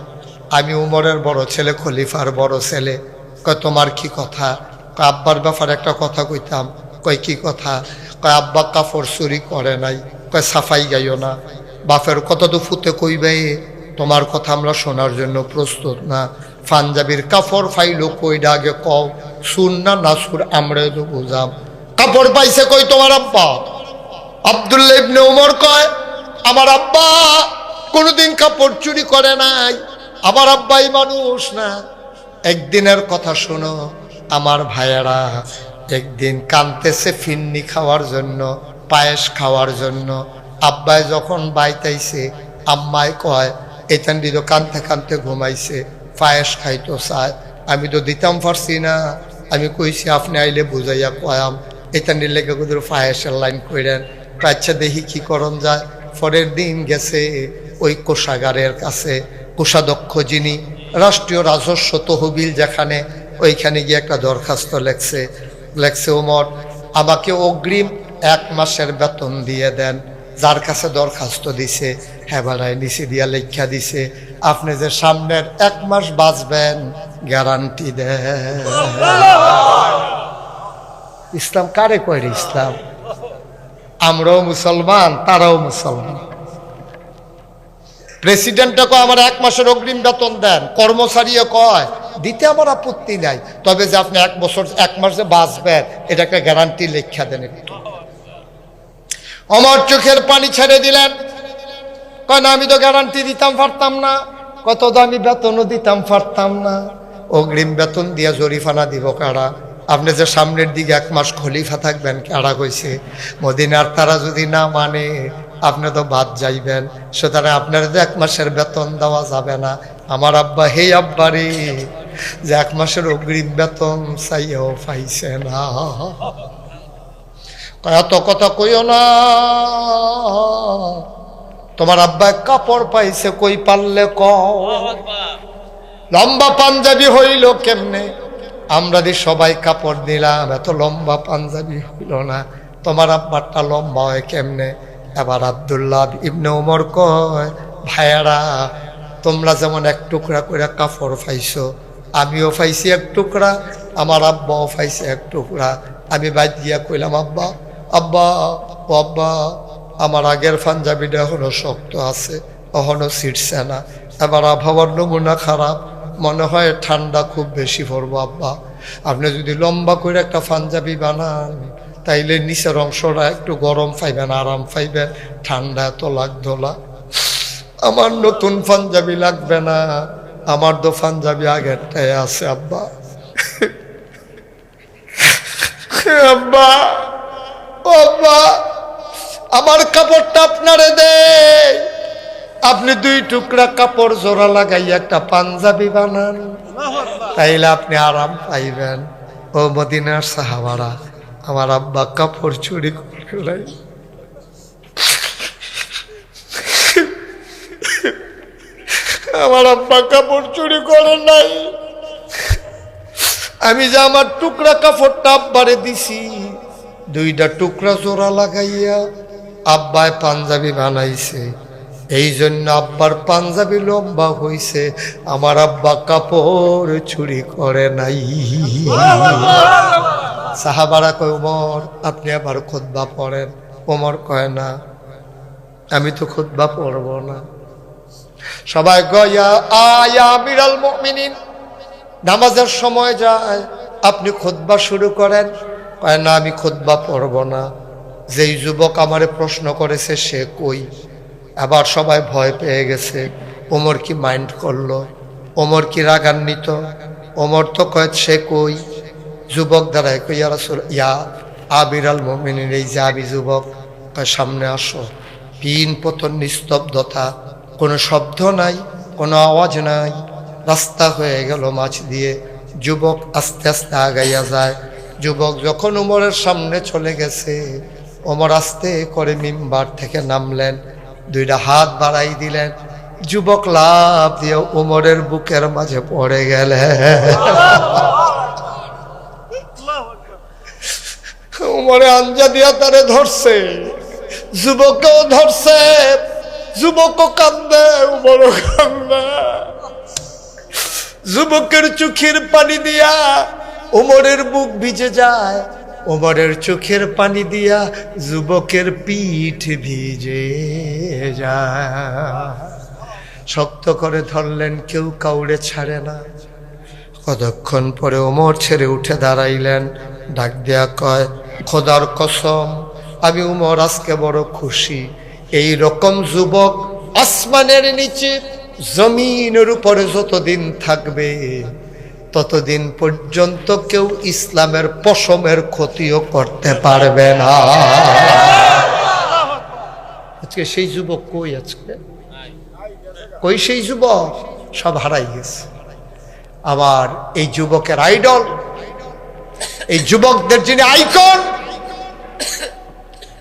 আমি উমরের বড় ছেলে, খলিফার বড় ছেলে। কয় তোমার কি কথা? কয় আব্বার ব্যাপারে একটা কথা কইতাম। কয় কি কথা? কয় আব্বা কাপড় চুরি করে নাই। কয় সাফাই গাইও না। বাপের কথা তো ফুতে কইবে, তোমার কথা আমরা শোনার জন্য প্রস্তুত না। পাঞ্জাবির কাপড় ফাইলো কইডা আগে কও, সুর না নাসুর আমরা তো বুঝাম। কাপড় পাইছে কই তোমার আব্বা? আব্দুল্লাহ ইবনে উমর কয় আমার আব্বা কোনোদিন কাপড় চুরি করে নাই, আমার আব্বাই মানুষ না। একদিনের কথা শোনো, আমার ভাইয়েরা একদিন কানতেছে ফিন্নি খাওয়ার জন্য, পায়েস খাওয়ার জন্য। আব্বায় যখন বাইতাইছে আম্মায় কয় এখান দিয়ে কানতে কানতে ঘুমাইছে, পায়েস খাইতো চায়, আমি তো দিতাম পারছি না। আমি কইছি আপনি আইলে বুঝাইয়া কয়াম, এখান দিয়ে লেগে কোথাও পায়েসের লাইন কইরেন। আচ্ছা দেখি কি করণ যায়। পরের দিন গেছে ওই কোষাগারের কাছে, কোষাধ্যক্ষ যিনি, রাষ্ট্রীয় রাজস্ব তহবিল যেখানে, ওইখানে গিয়ে একটা দরখাস্ত লেখছে ওমর আমাকে অগ্রিম 1 মাসের বেতন দিয়ে দেন। যার কাছে দরখাস্ত দিছে হেবারায় নিচে দিয়া লেখা দিছে আপনি যে সামনের 1 মাস বাঁচবেন গ্যারান্টি দেন। ইসলাম কারে কয় রে ইসলাম? আমরাও মুসলমান, তারাও মুসলমান। প্রেসিডেন্টটা কয় আমার 1 মাসের অগ্রিম বেতন দেন, কর্মচারীও কয় দিতে আমার আপত্তি নাই, তবে যে আপনি 1 মাস যে বাঁচবেন এটা একটা গ্যারান্টি লেখা দেন একটু। আমার চোখের পানি ছেড়ে দিলেন, কয় না আমি তো গ্যারান্টি দিতাম পারতাম না, কত দামি বেতনও দিতাম পারতাম না, অগ্রিম বেতন দিয়ে জরিফানা দিব কারা? আপনি যে সামনের দিকে 1 মাস খলিফা থাকবেন কারা কইছে? মদিনার তারা যদি না মানে আপনি তো বাদ যাইবেন, সুতরাং আপনার যে 1 মাসের বেতন দেওয়া যাবে না। আমার আব্বা হে আব্বা রে, যে 1 মাসের অগ্রিম বেতন চাইও পাইছে না। এত কথা কইও না, তোমার আব্বা কাপড় পাইছে কই পারলে কও। লম্বা পাঞ্জাবি হইল কেমনে? আমরা যে সবাই কাপড় দিলাম, এত লম্বা পাঞ্জাবি হইল না, তোমার আব্বারটা লম্বা হয় কেমনে? এবার আব্দুল্লাহ ইবনে ওমর কয় ভাইয়ারা তোমরা যেমন 1 টুকরা করে কাপড় পাইছো, আমিও পাইছি 1 টুকরা, আমার আব্বাও পাইছে 1 টুকরা। আমি বাইর গিয়া কইলাম আব্বা আব্বা ও আব্বা, আমার আগের পাঞ্জাবিটা এখনো শক্ত আছে, এখনো ছিটছে না। এবার আবহাওয়ার নমুনা খারাপ, মনে হয় ঠান্ডা খুব বেশি পড়বো। আব্বা আপনি যদি লম্বা করে একটা পাঞ্জাবি বানান তাইলে নিচের অংশটা একটু গরম পাইবেন, আরাম পাইবেন, ঠান্ডা এত লাগতো না। আমার নতুন পাঞ্জাবি লাগবে না, আমার তো পাঞ্জাবি আগেরটাই আছে আব্বা। আব্বা আব্বা আমার কাপড়টা আপনারে দে, আপনি 2 টুকরা কাপড় জোড়া লাগাই একটা পাঞ্জাবি বানান, তাইলে আপনি আরাম পাইবেন। ও মদিনার সাহাবারা, আমার আব্বা কাপড় চুরি করে, আমার আব্বা কাপড় চুরি করে নাই। আমি যে আমার টুকরা কাপড়টা আব্বারে দিছি, 2টা টুকরা জোড়া লাগাইয়া আব্বায় পাঞ্জাবি বানাইছে, এই জন্য আব্বার পাঞ্জাবি লম্বা হইছে। আমার আব্বা কাপড় চুরি করে নাই। সাহাবারা কয় ওমর আপনি আবার খুতবা পড়েন। ওমর কয় না আমি তো খুতবা পড়ব না। সবাই কয় আয়া আমিরাল মুমিনিন, নামাজের সময় যায় আপনি খুতবা শুরু করেন। কয় না আমি খুতবা পড়ব না। যেই যুবক আমারে প্রশ্ন করেছে সে কই? আবার সবাই ভয় পেয়ে গেছে। ওমর কি মাইন্ড করলো? ওমর কি রাগান্বিত? ওমর তো কয় সে কই? যুবক দ্বারাই কই ইয়া রাসূল ইয়া আমিরাল মুমিনিন, এই যে আমি যুবক। কয় সামনে আসো। পিন পতন নিস্তব্ধতা, কোনো শব্দ নাই, কোনো আওয়াজ নাই। রাস্তা হয়ে গেল মাছ দিয়ে। যুবক আস্তে আস্তে আগাইয়া যায়। যুবক যখন ওমরের সামনে চলে গেছে, ওমর আস্তে করে মিম্বার থেকে নামলেন, 2টা হাত বাড়াই দিলেন। যুবক লাফ দিয়ে ওমরের বুকের মাঝে পড়ে গেলেন। ওমরে আঞ্জা দিয়া তারে ধরছে, যুবকও ধরছে, যুবকও কান্দে, ওমরও কান্দে। যুবকের চোখের পানি দিয়া ওমরের বুক ভিজে যায়, ওমরের চোখের পানি দিয়া যুবকের পিঠ ভিজে যায়। শক্ত করে ধরলেন, কেউ কাউরে ছাড়ে না। কতক্ষণ পরে ওমর ছেড়ে উঠে দাঁড়াইলেন, ডাক দেয়া কয় খোদার কসম আমি ওমর আজকে বড় খুশি। এই রকম যুবক আসমানের নিচে জমিনের উপরে যতদিন থাকবে ততদিন পর্যন্ত কেউ ইসলামের পশমের ক্ষতিও করতে পারবে না। আজকে সেই যুবক কই? আজকে কই সেই যুবক? সব হারাই গেছে। আবার এই যুবকের আইডল, এই যুবকদের যিনি আইকন,